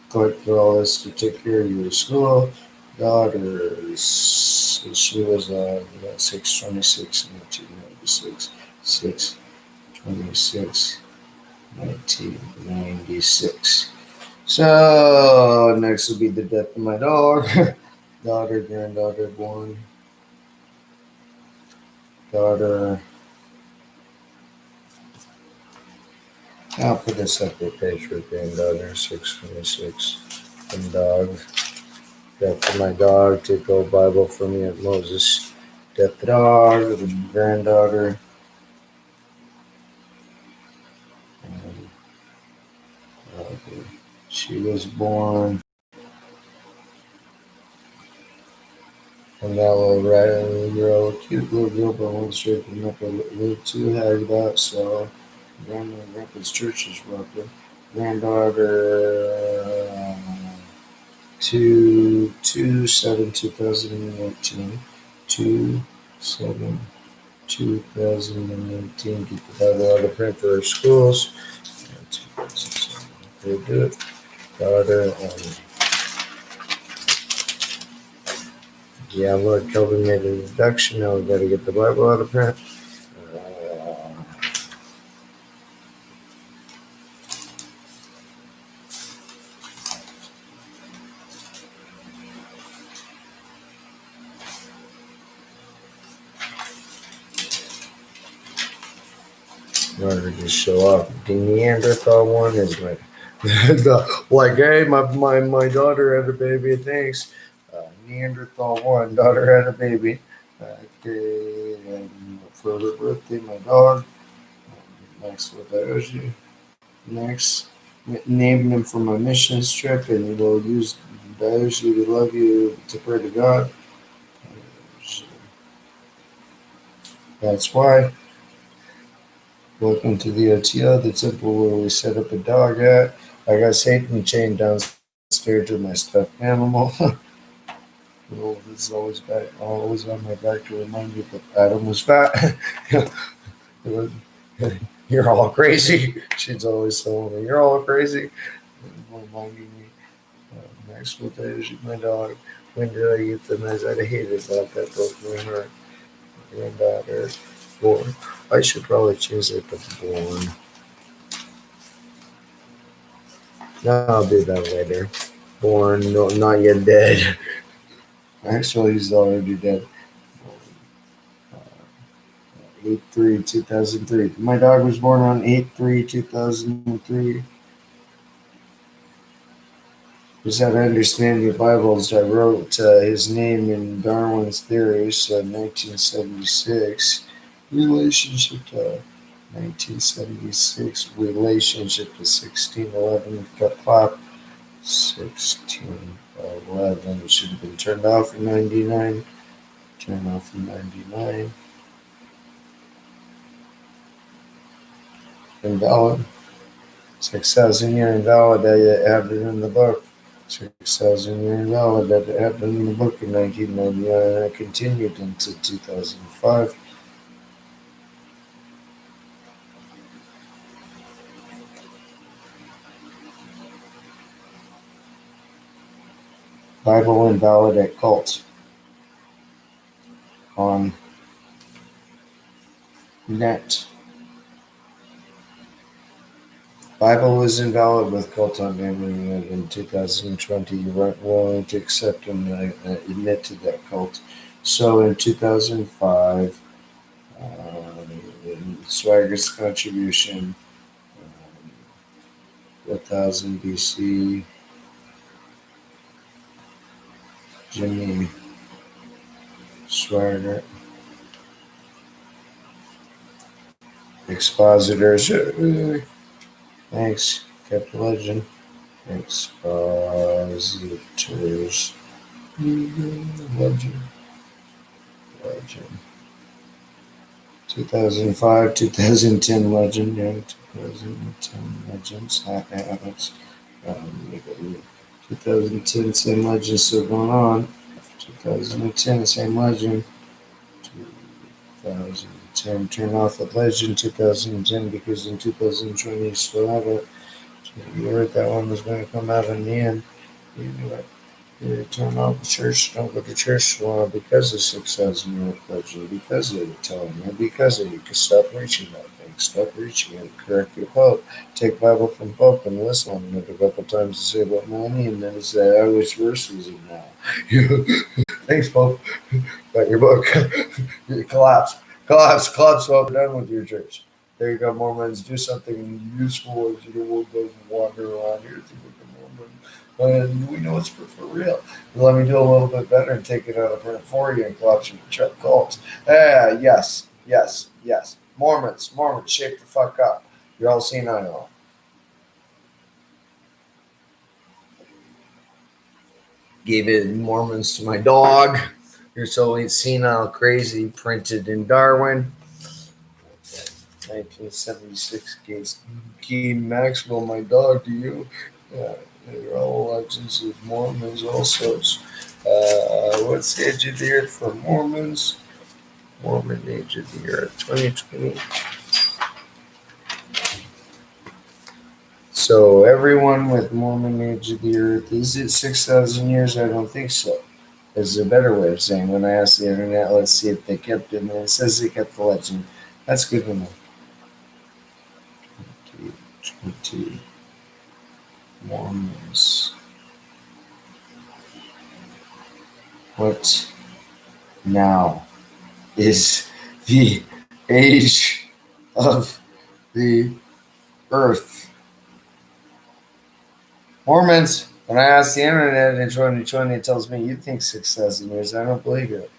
through all this to take care of your school. Daughter, she was 6/26, 1996. 6/26, 1996. So next will be the death of my dog. Daughter, granddaughter born. Daughter. I'll put a separate page for granddaughter, 6/26, and dog. Death of my dog. Take old Bible for me at Moses. Death of the dog. The granddaughter. She was born. And that little red girl, cute little girl, but one straight up a little too hag about. So, grandma and grandpa's church is welcome. Granddaughter, 2/7/2018. 2/7/2018. Keep the Bible out of print for our schools. They do it. Daughter. Yeah, Lord Kelvin made an introduction. Now we got to get the Bible out of print. In order to show off, the Neanderthal one is my like, hey, my daughter had a baby. Thanks. Neanderthal one, daughter had a baby. Okay, and for her birthday, my dog. Next, what I owes you. Next, named him for my missions trip, and we'll use those you to love you to pray to God. That's why. Welcome to the OTO, the temple where we set up a dog at. I got Satan chained downstairs with my stuffed animal. Wolf is always on my back to remind me that Adam was fat. You're all crazy. She's always telling me, you're all crazy. Reminding me, next what day is my dog? When did I get the nice? I hated about that broke my heart. Granddaughter, born. I should probably change it to born. No, I'll do that later. Born, no, not yet dead. Actually, he's already dead. 8/3/2003. My dog was born on 8/3/2003. Just how to understand your Bibles. I wrote his name in Darwin's Theory, so 1976. Relationship to 1976. Relationship to 1611. Clap. 1611. It should have been turned off in 99. Turned off in 99. Invalid. 6,000 year invalid. That happened in the book. 6,000 year invalid. That happened in the book in 1999. And it continued into 2005. Bible invalid at cult on net. Bible is invalid with cult on net in 2020. You weren't willing to accept and admit to that cult. So in 2005, Swagger's contribution, 1000 BC, Jimmy Swagger, expositors. Thanks, kept legend. Expositors. Legend. 2005, 2010 legend. Yeah, 2010 legends. 2010 same legend still going on. 2010 same legend. 2010 turn off the legend. 2010 because in 2020 you still have it. So you heard that one was going to come out in the end. You knew it. You turn off the church. Don't go to church tomorrow because of 6,000 year legend. Because of telling you. Because of you. Can stop reaching that thing. Stop reaching it. Correct your Pope. Take Bible from Pope and listen on it a couple times to say about money, and then say, I wish verses in now. Thanks, Pope. Got your book. Collapse. Well, done with your church. There you go, Mormons. Do something useful as your world doesn't wander around here. And we know it's for real. Let me do a little bit better and take it out of print for you and collapse your cults. Yes, yes, yes. Mormons, shape the fuck up. You're all senile. Gave it Mormons to my dog. You're so senile crazy. Printed in Darwin. 1976 Key Maxwell, my dog, to you. They're all legends of Mormons, all sorts. What's the age of the earth for Mormons? Mormon age of the earth, 2020. So everyone with Mormon age of the earth, is it 6,000 years? I don't think so. There's a better way of saying when I asked the internet, let's see if they kept it, and it says they kept the legend. That's good enough. 20 Mormons. What now is the age of the earth? Mormons, when I ask the internet in 2020, it tells me you think 6,000 years. I don't believe it.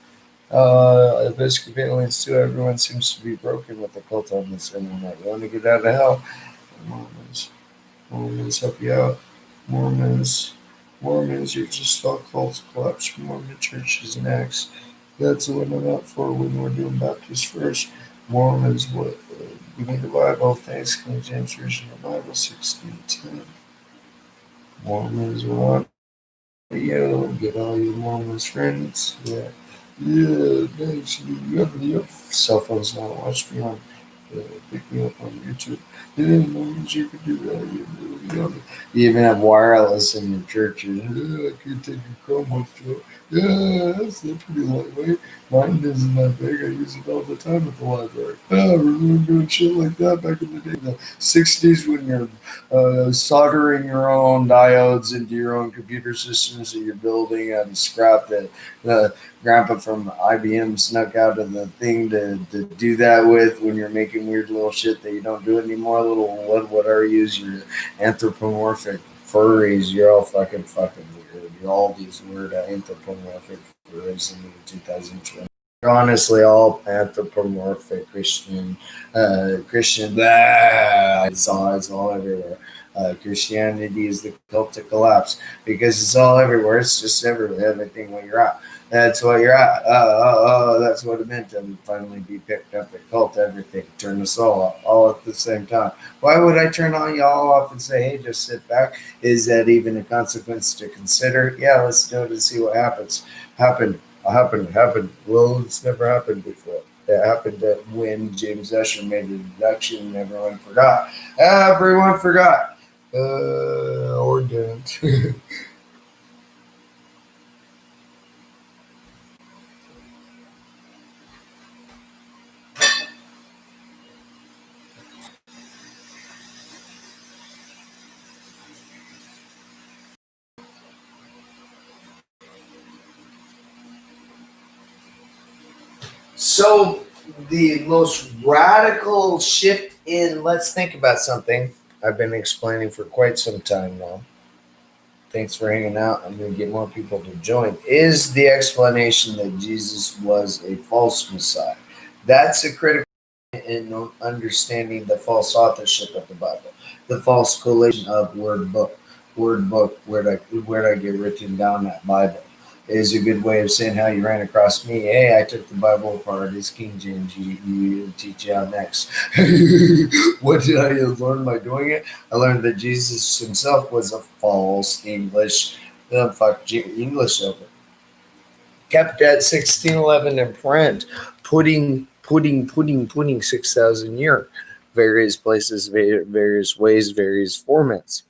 Episcopalians too, everyone seems to be broken with the cult on this internet. You want to get out of hell? Mormons help you out. Mormons, you're just all cults collapse from Mormon churches and acts. That's what I'm out for when we're doing Baptist first. Mormons, what? We need the Bible. Thanks, King James Version of the Bible, 1610. Mormons, what? You get all your Mormons friends. Yeah. Thanks. You have your cell phones now. Watch me on. Pick me up on YouTube. Mormons, you can do that. You even have wireless in your churches. I can take your Chromebook to it. Yeah, that's pretty lightweight. Mine isn't that big. I use it all the time at the library. I remember doing shit like that back in the day, the 60s, when you're soldering your own diodes into your own computer systems that you're building out of scrap that grandpa from IBM snuck out of the thing to do that with when you're making weird little shit that you don't do anymore. Little what are you? You're anthropomorphic furries. You're all fucking weird. You're all these weird anthropomorphic furries in 2020. You're honestly all anthropomorphic Christian. Blah, it's all everywhere. Christianity is the cult to collapse because it's all everywhere. It's just everything where you're at. That's what you're at. That's what it meant to finally be picked up at cult. Everything. Turn us all at the same time. Why would I turn on y'all off and say, hey, just sit back? Is that even a consequence to consider? Yeah, let's do it and see what happens. Happened. Well, it's never happened before. It happened when James Usher made a deduction and everyone forgot. Or didn't. So the most radical shift in, let's think about something I've been explaining for quite some time now. Thanks for hanging out. I'm going to get more people to join. Is the explanation that Jesus was a false Messiah? That's a critical in understanding the false authorship of the Bible, the false collation of word book, where'd I get written down that Bible is a good way of saying how you ran across me. Hey, I took the Bible apart. It's King James. You teach you how next. What did I learn by doing it? I learned that Jesus himself was a false English. English over. Kept at 1611 in print, putting 6,000 year, various places, various ways, various formats.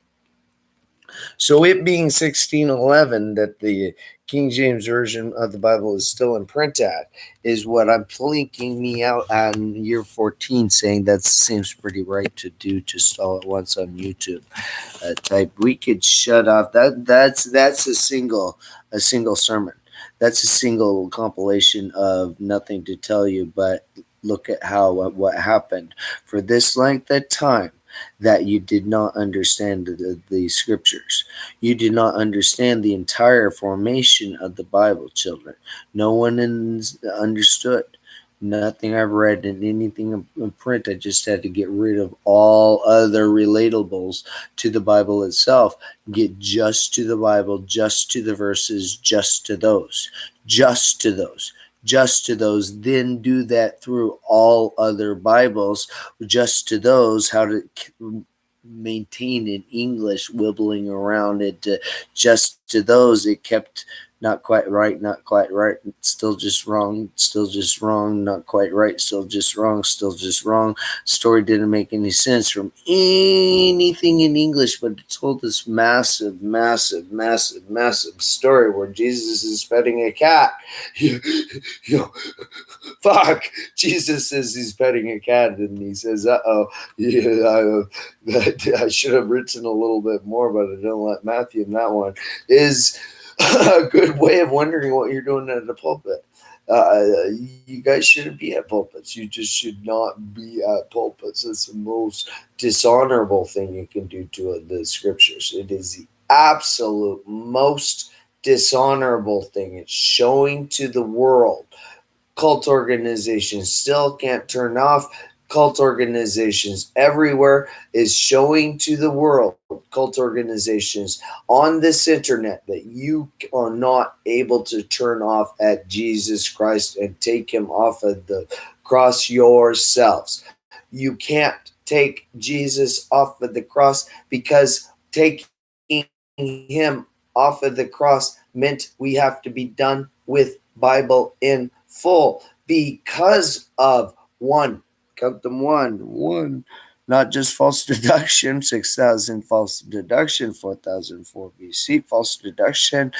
So it being 1611 that the King James Version of the Bible is still in print at is what I'm plinking me out on year 14, saying that seems pretty right to do just all at once on YouTube. Type we could shut off that's a single sermon. That's a single compilation of nothing to tell you, but look at what happened for this length of time. that you did not understand the scriptures. You did not understand the entire formation of the Bible, children. No one understood. Nothing I've read in anything in print. I just had to get rid of all other relatables to the Bible itself. Get just to the Bible, just to the verses, just to those, just to those, just to those. Then do that through all other Bibles, just to those, how to maintain in English, wibbling around it, just to those. It kept not quite right, not quite right, still just wrong, still just wrong, not quite right, still just wrong, still just wrong. Story didn't make any sense from anything in English, but it told this massive, massive, massive, massive story where Jesus is petting a cat. you know, fuck, Jesus says he's petting a cat, and he says, yeah, I should have written a little bit more, but I don't let Matthew in that one, is a good way of wondering what you're doing at the pulpit. You guys shouldn't be at pulpits. You just should not be at pulpits. It's the most dishonorable thing you can do to the scriptures. It is the absolute most dishonorable thing. It's showing to the world. Cult organizations still can't turn off. Cult organizations everywhere is showing to the world, cult organizations on this internet, that you are not able to turn off at Jesus Christ and take him off of the cross yourselves. You can't take Jesus off of the cross, because taking him off of the cross meant we have to be done with Bible in full, because of one. Count them one, not just false deduction, 6,000 false deduction, 4,004 BC, false deduction,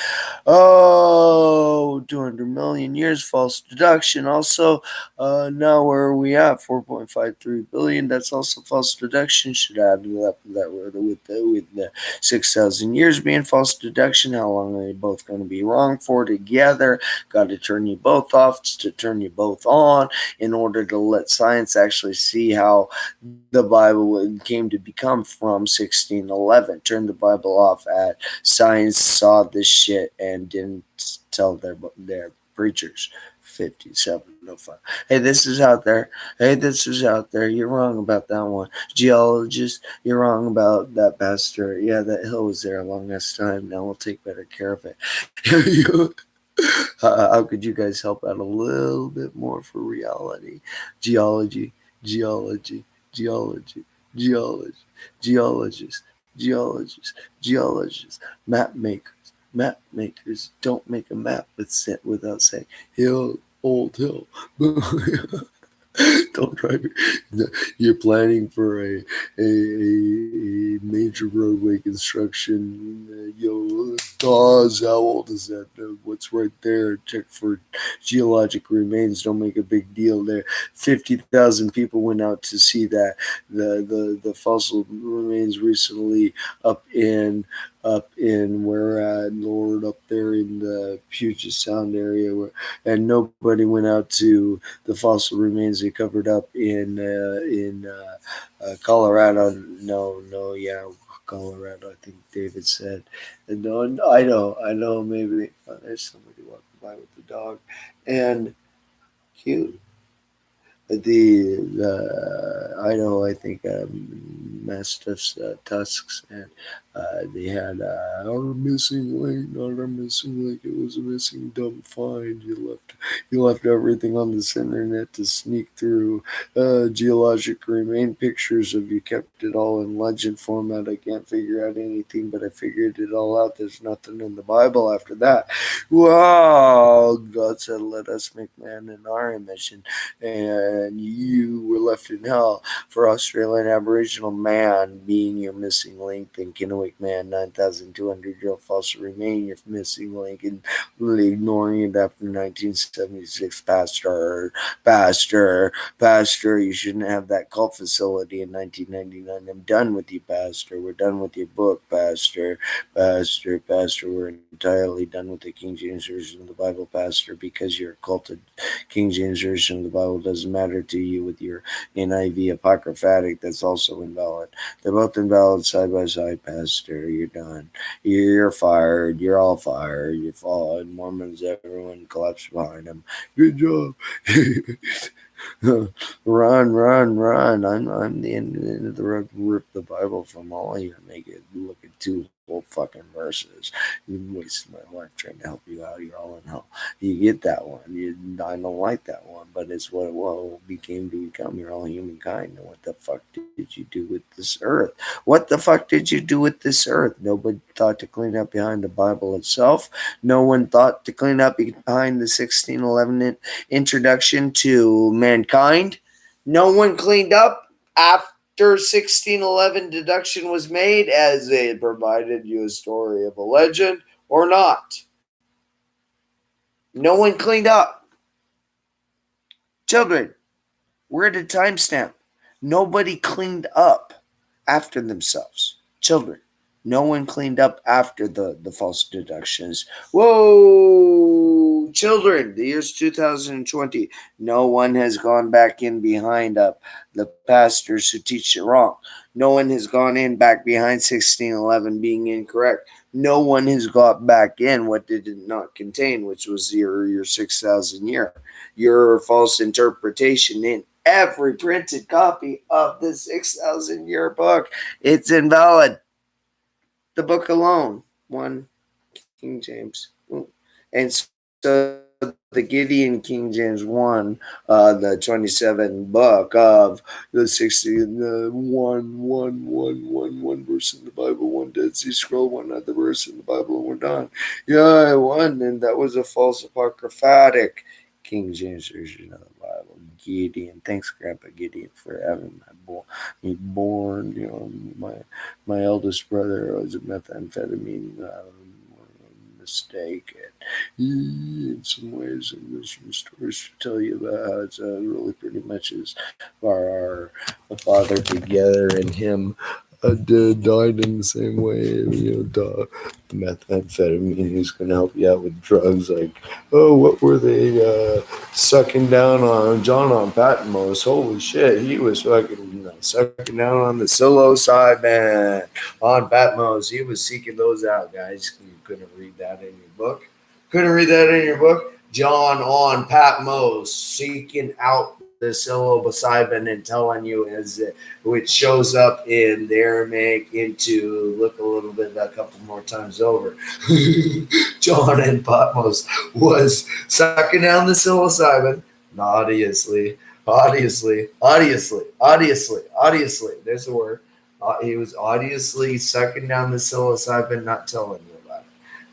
200 million years, false deduction. Also, now where are we at? 4.53 billion. That's also false deduction. Should add that with the 6,000 years being false deduction. How long are they both going to be wrong for together? Got to turn you both off to turn you both on, in order to let science actually see how the Bible came to become from 1611. Turn the Bible off at science saw this shit and didn't tell their preachers. 5705. Hey, this is out there. Hey, this is out there. You're wrong about that one. Geologist, you're wrong about that pastor. Yeah, that hill was there a long ass time. Now we'll take better care of it. How could you guys help out a little bit more for reality? Geology, geology, geology, geology, geologists, geologists, geologists, map makers don't make a map without saying hill, old hill. Don't drive it. You're planning for a major roadway construction. How old is that? What's right there? Check for geologic remains. Don't make a big deal there. 50,000 people went out to see that the fossil remains recently up in where at Lord, up there in the Puget Sound area, and nobody went out to the fossil remains they covered up in Colorado. No, yeah, Colorado. I think David said. And no, I know. Maybe there's somebody walking by with the dog, and cute. The Idaho, I think, mastiffs, tusks, and they had our missing link, not our missing link. It was a missing dumb find. You left everything on this internet to sneak through geologic remain pictures of you. Kept it all in legend format. I can't figure out anything, but I figured it all out. There's nothing in the Bible after that. Wow, God said, "Let us make man in our image," and you were left in hell for Australian Aboriginal man being your missing link. Then Kennewick man, 9,200-year-old fossil remain your missing link, and ignoring it after 1976. Pastor, you shouldn't have that cult facility in 1999. I'm done with you, Pastor. We're done with your book, Pastor. We're entirely done with the King James Version of the Bible, Pastor, because you're a culted King James Version of the Bible doesn't matter. matter to you with your NIV apocryphatic that's also invalid. They're both invalid side by side, Pastor. You're done. You're fired. You're all fired. You're fallen. Mormons, everyone collapsed behind them. Good job. Run, run, run. I'm the end of the road to rip the Bible from all of you and make it look at two whole fucking verses. You wasted my life trying to help you out. You're all in hell. You get that one. I don't like that one, but it's what it became to become. You're all humankind. And what the fuck did you do with this earth? What the fuck did you do with this earth? Nobody thought to clean up behind the Bible itself. No one thought to clean up behind the 1611 introduction to mankind. No one cleaned up after 1611 deduction was made, as it provided you a story of a legend or not. No one cleaned up. Children, we're at a timestamp. Nobody cleaned up after themselves. Children, no one cleaned up after the false deductions. Whoa! Children, the year's 2020. No one has gone back in behind the pastors who teach it wrong. No one has gone in back behind 1611 being incorrect. No one has got back in what did it not contain, which was your 6,000 year. Your false interpretation in every printed copy of the 6,000 year book. It's invalid. The book alone, 1 King James. And so the Gideon King James 1, the 27 book of the 60, the one verse in the Bible, one Dead Sea Scroll, one other verse in the Bible, and we're done. Yeah, one, and that was a false apocryphatic King James version of the Bible. Gideon. Thanks, Grandpa Gideon, for having me born. You know, my eldest brother was a methamphetamine mistake, and in some ways, and there's some stories to tell you about how it's really pretty much is our father together and him died in the same way. You know, methamphetamine is going to help you out with drugs. Like, oh, what were they sucking down on John Patmos? Holy shit, he was fucking sucking down on the psilocybin on Patmos. He was seeking those out, guys. You couldn't read that in your book. John on Patmos seeking out the psilocybin and telling you which shows up in the Aramaic into look a little bit a couple more times over. John and Patmos was sucking down the psilocybin, obviously. There's the word. He was obviously sucking down the psilocybin, not telling you about it,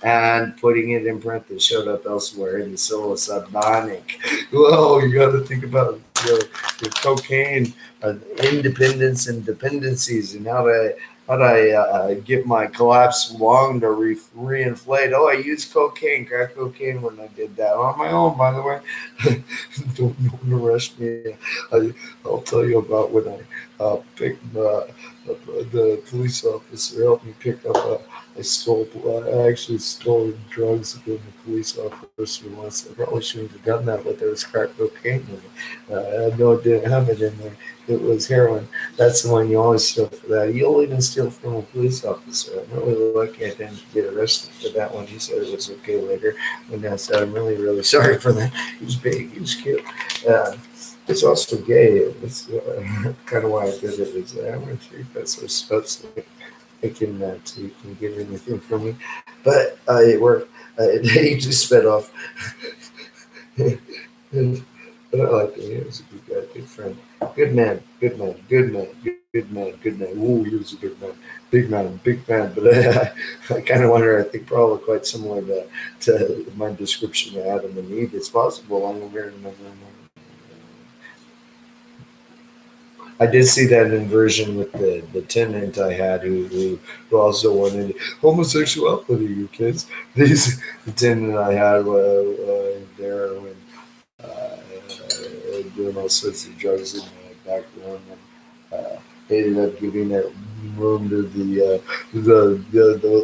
and putting it in parentheses showed up elsewhere in the psilocybinic. Well, you got to think about your cocaine independence and dependencies, and how to get my collapsed lung to reinflate. Oh, I used crack cocaine when I did that on my own, by the way. Don't arrest me. I'll tell you about when I picked the police officer helped me pick up I actually stole drugs from the police officer once. I probably shouldn't have done that, but there was crack cocaine in it. No, it didn't have it in there. It was heroin. That's the one you always steal for that. You'll even steal from a police officer. I'm really lucky I didn't get arrested for that one. He said it was okay later. When I said, I'm really, really sorry for that. He was big. He was cute. It's also gay. It's kind of why I did it. Is I'm going to treat that so stuff. I can so you can get anything from me, but it worked. He just sped off. But I like him. He was a good guy, good friend, good man. Ooh, he was a big man. But I kind of wonder. I think probably quite similar to my description of Adam and Eve. It's possible. I'm here. I did see that inversion with the tenant I had who also wanted homosexuality, you kids. The tenant I had there when doing all sorts of drugs in the back room, and ended up giving that room to the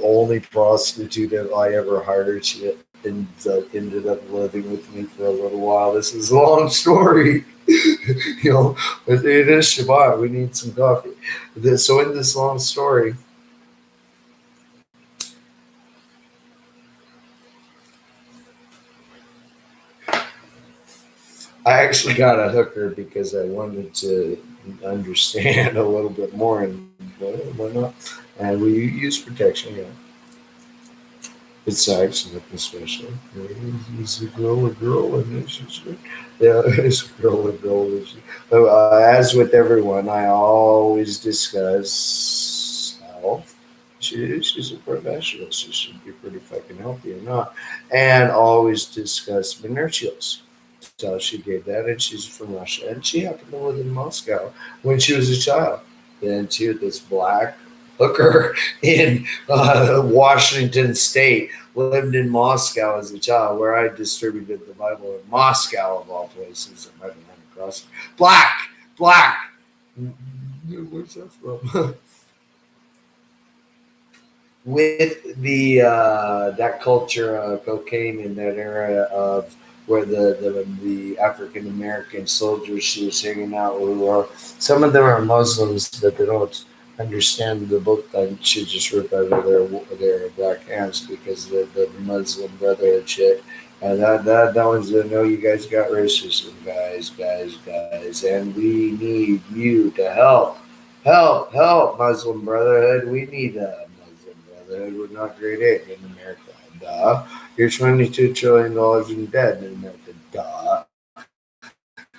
only prostitute that I ever hired. Shit. ended up living with me for a little while. This is a long story. It is Shabbat. We need some coffee. So in this long story, I actually got a hooker because I wanted to understand a little bit more, and why not? And we use protection, yeah. It's sex, nothing special. He's a girl, and she's yeah, it's a girl. As with everyone, I always discuss health. She's a professional. She should be pretty fucking healthy or not, and always discuss inertials. So she gave that, and she's from Russia, and she happened to live in Moscow when she was a child. Then she had this black hooker in Washington State, lived in Moscow as a child, where I distributed the Bible in Moscow, of all places. It might have been across. Black. Where's that from? With the that culture of cocaine in that era of where the African American soldiers she was hanging out with, or some of them are Muslims, but they don't understand the book and she just rip out of their black hands because the Muslim Brotherhood shit. And that one's to know you guys got racism, guys, and we need you to help Muslim Brotherhood. We need a Muslim Brotherhood. We're not grade A in America. Duh. You're $22 trillion in debt in America. Duh.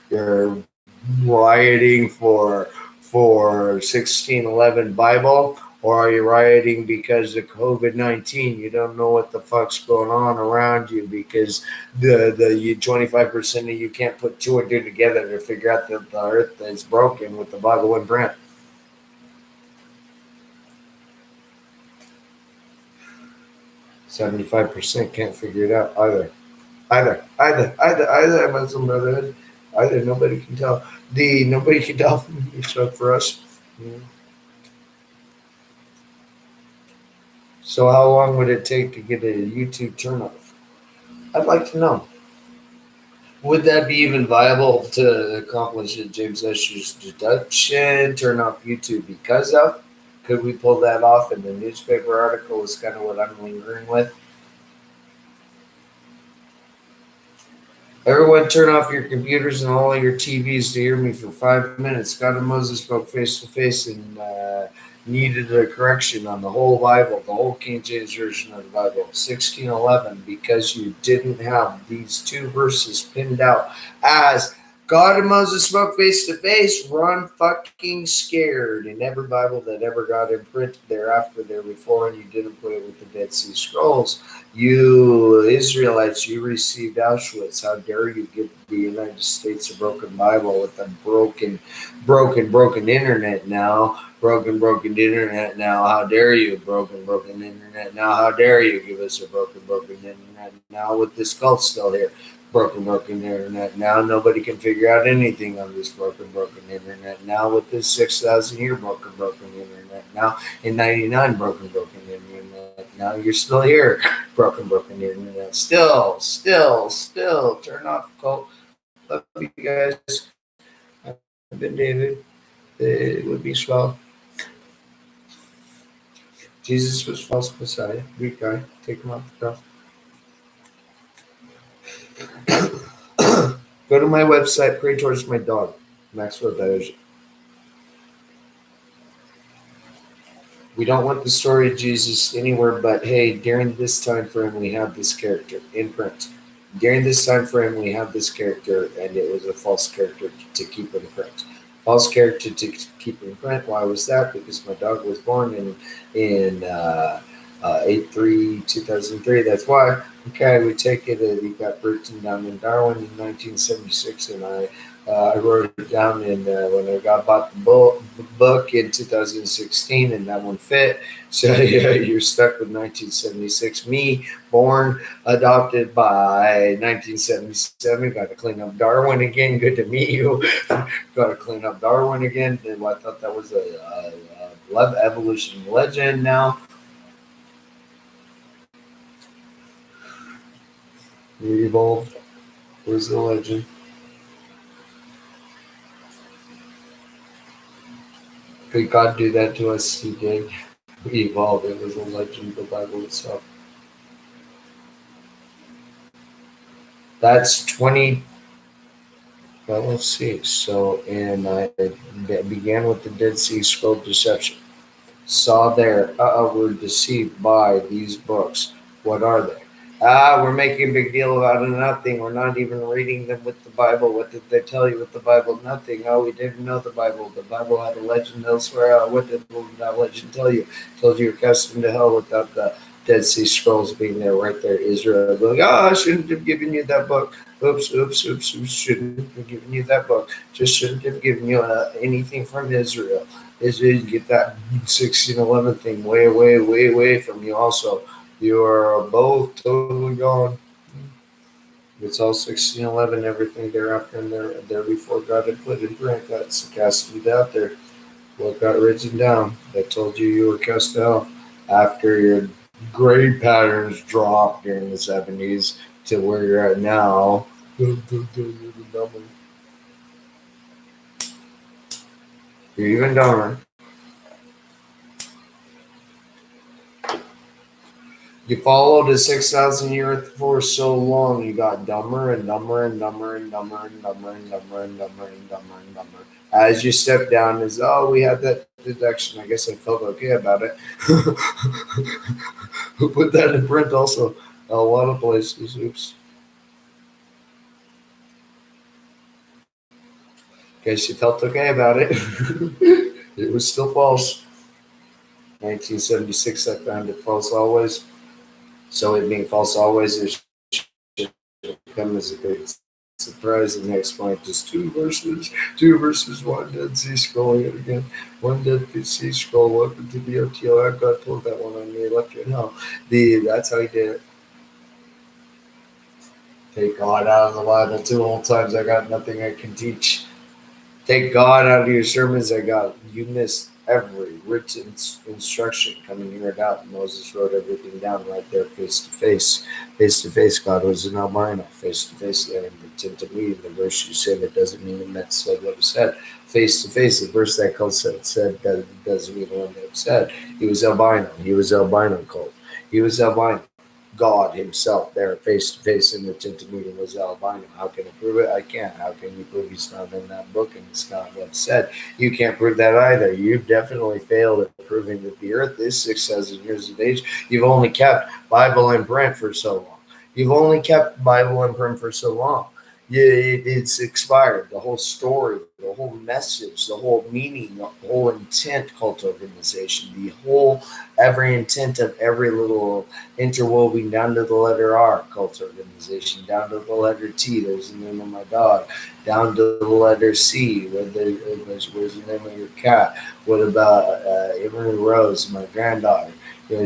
You're rioting for 1611 Bible, or are you rioting because of COVID-19? You don't know what the fuck's going on around you because the 25% of you can't put two and two together to figure out that the earth is broken with the Bible in print. 75% can't figure it out either. Muslim Brotherhood, either. Nobody can tell. Nobody can tell except for us. Yeah. So how long would it take to get a YouTube turnoff? I'd like to know. Would that be even viable to accomplish a James Escher's deduction, turn off YouTube because of? Could we pull that off? And the newspaper article is kind of what I'm lingering with. Everyone turn off your computers and all your TVs to hear me for 5 minutes. God and Moses spoke face to face and needed a correction on the whole Bible, the whole King James Version of the Bible, 1611, because you didn't have these two verses pinned out as God and Moses spoke face to face. Run fucking scared in every Bible that ever got in print thereafter, there before, and you didn't put it with the Dead Sea Scrolls. You Israelites, you received Auschwitz. How dare you give the United States a broken Bible with a broken internet now? Broken internet now. How dare you? Broken internet now. How dare you give us a broken internet now with this cult still here? Broken internet now. Nobody can figure out anything on this broken internet now with this 6,000 year broken internet now. In 99 broken internet now. You're still here. Broken internet. Still. Turn off cult. Love you guys. I've been David. It would be swell. Jesus was false Messiah. Greek guy. Take him off the cross. Go to my website, pray towards my dog, Maxwell Doge. We don't want the story of Jesus anywhere but, hey, during this time frame, we have this character in print. During this time frame, we have this character, and it was a false character to keep in print. False character to keep in print. Why was that? Because my dog was born in 8/3/2003. That's why. Okay, we take it. He got written down in Darwin in 1976, and I wrote it down when I bought the book in 2016, and that one fit. So yeah, you're stuck with 1976. Me, born, adopted by 1977. Got to clean up Darwin again. Good to meet you. Got to clean up Darwin again. I thought that was a evolution legend now. We evolved. Where's the legend? Could God do that to us? He did. We evolved. It was a legend of the Bible itself. That's 20. Well, let's see. So, and I began with the Dead Sea Scroll deception. Saw there, we're deceived by these books. What are they? We're making a big deal about nothing. We're not even reading them with the Bible. What did they tell you with the Bible? Nothing. Oh, we didn't know the Bible. The Bible had a legend elsewhere. What did that legend tell you? Told you you're cast into hell without the Dead Sea Scrolls being there, right there. Israel going, I shouldn't have given you that book. Oops, oops, oops, oops. Shouldn't have given you that book. Just shouldn't have given you anything from Israel. Israel, get that 1611 thing way, way, way, way from you. Also, you are both totally gone. It's all 1611, everything thereafter and there before God had put in print. That's casted out there. What got written down that told you were cast out after your grade patterns dropped during the 70s to where you're at now. You're even dumber. You followed a 6,000 year for so long, you got dumber and dumber and dumber and dumber and dumber and dumber and dumber and dumber and dumber. As you step down, is we had that deduction. I guess I felt okay about it. Who put that in print also? A lot of places. Oops. Guess you felt okay about it. It was still false. 1976, I found it false always. So it being false always, it should come as a big surprise. The next point is two verses, one Dead Sea Scroll yet again. One Dead Sea Scroll, welcome to the OTO. God pulled that one on me, left you in hell. That's how he did it. Take God out of the Bible 2 whole times. I got nothing I can teach. Take God out of your sermons. You missed every written instruction coming here out. Moses wrote everything down right there, face to face. Face to face, God was an albino. Face to face, there in the tent of me. The verse you said, it doesn't mean it meant said what was said. Face to face, the verse that cult said doesn't mean what it said. He was albino. He was albino cult. He was albino. God himself there face to face in the tinted meeting was albino. How can I prove it? I can't. How can you prove he's not in that book and it's not what it said? You can't prove that either. You've definitely failed at proving that the earth is 6,000 years of age. You've only kept Bible in print for so long. You've only kept Bible in print for so long. It's expired. The whole story, the whole message, the whole meaning, the whole intent, cult organization, the whole every intent of every little interwoven down to the letter R, cult organization, down to the letter T, there's the name of my dog, down to the letter C, where's the name of your cat? What about Emery Rose, my granddaughter?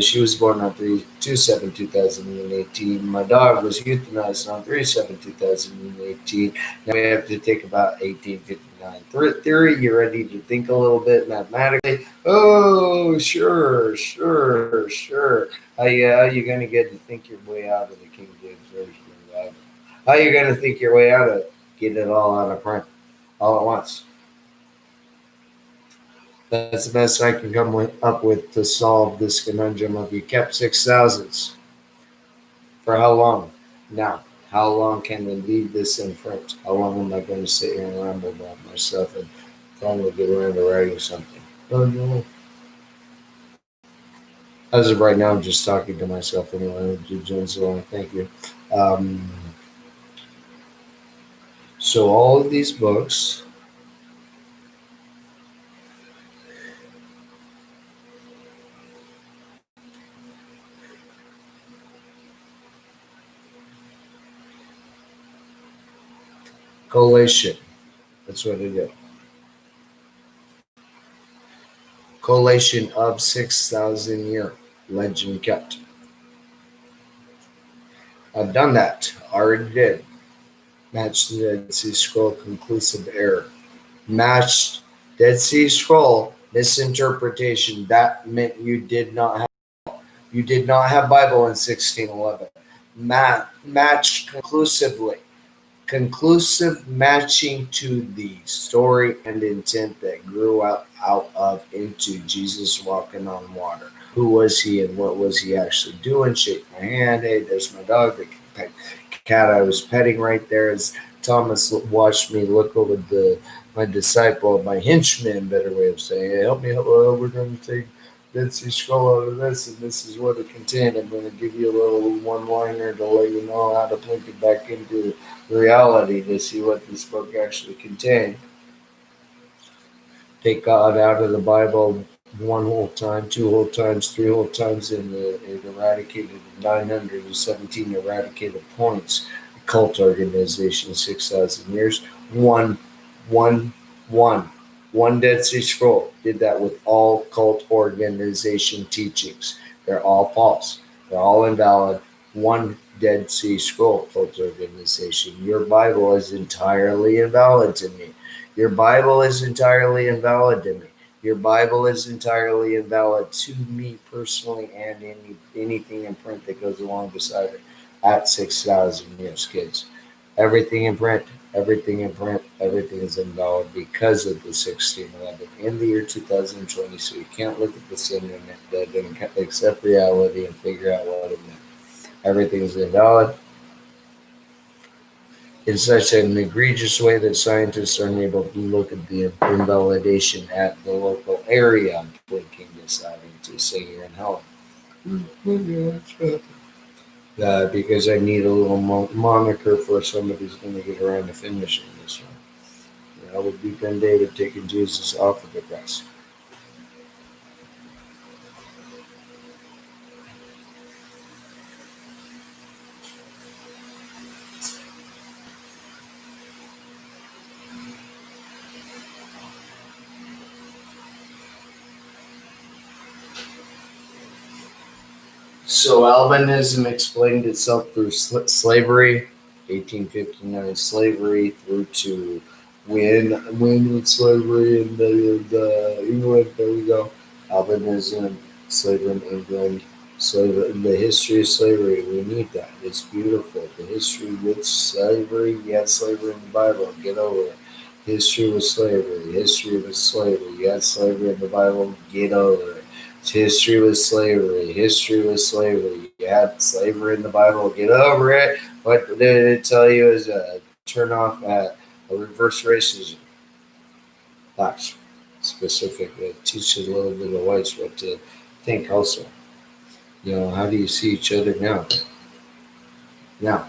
She was born on 3/27/2018. My dog was euthanized on 3/7/2018. Now we have to take about 1859. Theory, you ready to think a little bit mathematically? Oh, sure. How you going to get to think your way out of the King James Version of the Bible? How you going to think your way out of it? Get it all out of print all at once. That's the best I can come up with to solve this conundrum of you kept 6,000s. For how long? Now, how long can we leave this in print? How long am I going to sit here and ramble about myself and finally get around to writing something? Oh no. As of right now, I'm just talking to myself anyway. Thank you. So all of these books collation. That's what it is. Collation of 6,000 year legend kept. I've done that. Already did. Matched the Dead Sea Scroll conclusive error. Matched Dead Sea Scroll misinterpretation. That meant you did not have Bible in 1611. matched conclusive matching to the story and intent that grew out of into Jesus walking on water. Who was he and what was he actually doing? Shake my hand. Hey, there's my dog. The cat I was petting right there as Thomas watched me look over my disciple, my henchman, better way of saying it. Help me, hello, we're going to take Dead Sea Scroll out of this, and this is what it contained. I'm going to give you a little one-liner to let you know how to plink it back into reality to see what this book actually contained. Take God out of the Bible one whole time, two whole times, three whole times, and it eradicated 917 eradicated points. Cult organization, 6,000 years. One Dead Sea Scroll did that with all cult organization teachings. They're all false. They're all invalid. One Dead Sea Scroll cult organization. Your Bible is entirely invalid to me. Your Bible is entirely invalid to me. Your Bible is entirely invalid to me personally and anything in print that goes along beside it at 6,000 years, kids. Everything in print, everything is invalid because of the 1611 in the year 2020. So you can't look at this internet dead and accept reality and figure out what it meant. Everything is invalid in such an egregious way that scientists are unable to look at the invalidation at the local area. I'm blinking this out into saying you're in hell. Because I need a little moniker for somebody who's going to get around to finishing this one. That would be Ben David taking Jesus off of the cross. So albinism explained itself through slavery, 1859 slavery, through to when with slavery in England. There we go. Albinism, slavery in England, the history of slavery. We need that. It's beautiful. The history with slavery. You had slavery in the Bible. Get over it. History with slavery. History with slavery. You had slavery in the Bible. Get over it. History with slavery. History with slavery. You had slavery in the Bible. Get over it. What did it tell you is a turn off at a reverse racism. Blacks specifically. It teaches a little bit of whites what to think also. How do you see each other now? Now,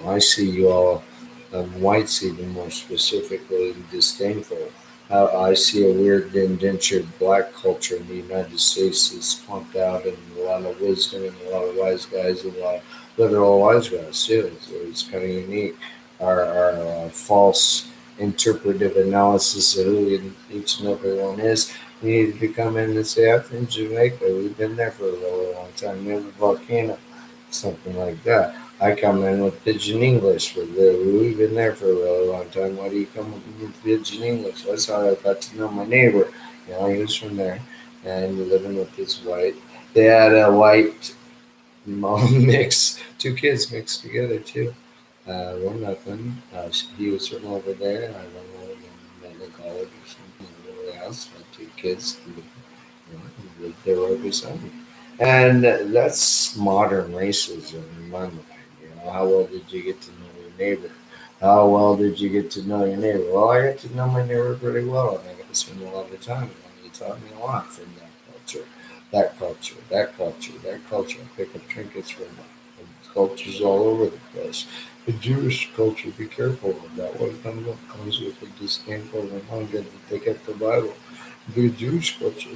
I see you all, whites even more specifically, disdainful. I see a weird indentured black culture in the United States that's pumped out, and a lot of wisdom and a lot of wise guys and a lot of literal wise guys too. So it's kind of unique. Our false interpretive analysis of who each and every one is. We need to come in and say, I'm from Jamaica. We've been there for a really long time. We have a volcano, something like that. I come in with Pidgin English. We've been there for a really long time. Why do you come with Pidgin English? That's how I got to know my neighbor. He was from there, and living with this white. They had a white mom mix, two kids mixed together too. Well, nothing. He was from over there. I don't know, in college or something. Over else, my two kids lived there right beside me. And that's modern racism in my mind. How well did you get to know your neighbor? How well did you get to know your neighbor? Well, I got to know my neighbor pretty well, and I got to spend a lot of time with him. He taught me a lot from that culture, that culture, that culture, that culture. I pick up trinkets from them. Cultures all over the place. The Jewish culture, be careful of that. What comes with a disdainful reminder that they get the Bible. The Jewish culture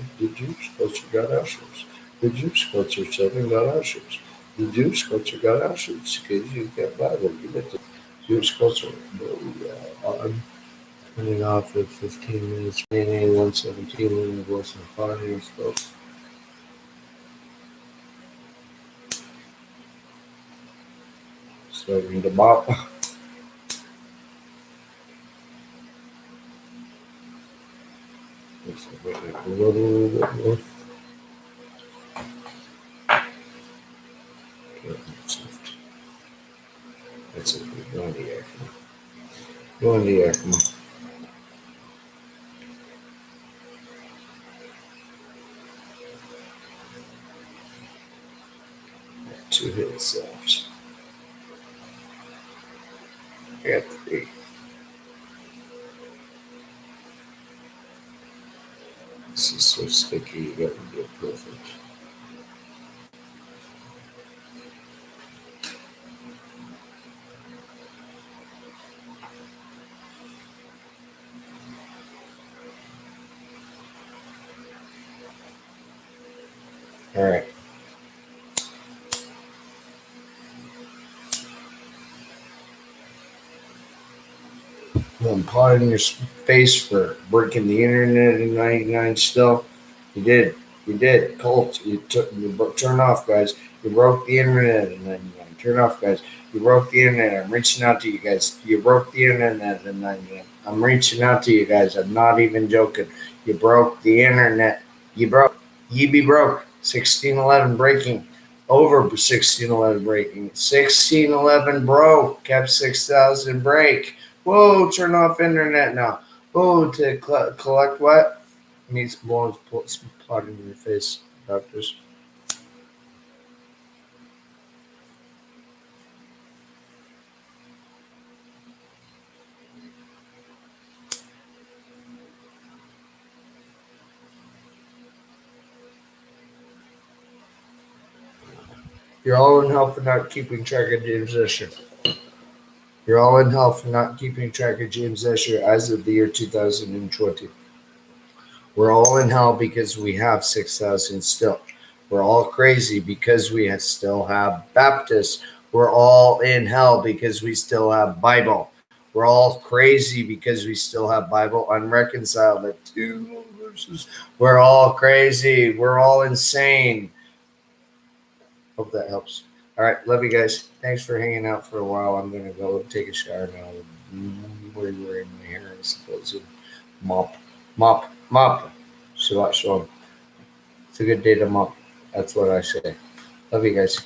got ushers. The Jewish culture got ushers. The Jewish culture got ushers because you get Bible. You get the Jewish culture. I'm turning off at 15 minutes. 117 when it was in 5 years ago. Starting to mop. Let's wait a little bit more. Okay, Go in the air. Come on. Two hits left. I got 3. This is so sticky, you got to get perfect. All right. I'm potting in your face for breaking the internet in '99 still. You did. You did. Colt, turn off, guys. You broke the internet in '99. Turn off, guys. You broke the internet. I'm reaching out to you guys. You broke the internet in '99. I'm reaching out to you guys. I'm not even joking. You broke the internet. You broke. You be broke. 1611 breaking. Over 1611 breaking. 1611 broke. Kept 6000 break. Whoa, turn off internet now. Whoa, to collect what? Needs blowing spot in your face, doctors. You're all in hell for not keeping track of James Escher. You're all in hell for not keeping track of James Escher as of the year 2020. We're all in hell because we have 6,000 still. We're all crazy because we still have Baptists. We're all in hell because we still have Bible. We're all crazy because we still have Bible unreconciled at 2 verses. We're all crazy. We're all insane. Hope that helps. All right. Love you guys. Thanks for hanging out for a while. I'm going to go take a shower now. We're in my hair, I suppose. Mop. Shabbat shalom. It's a good day to mop. That's what I say. Love you guys.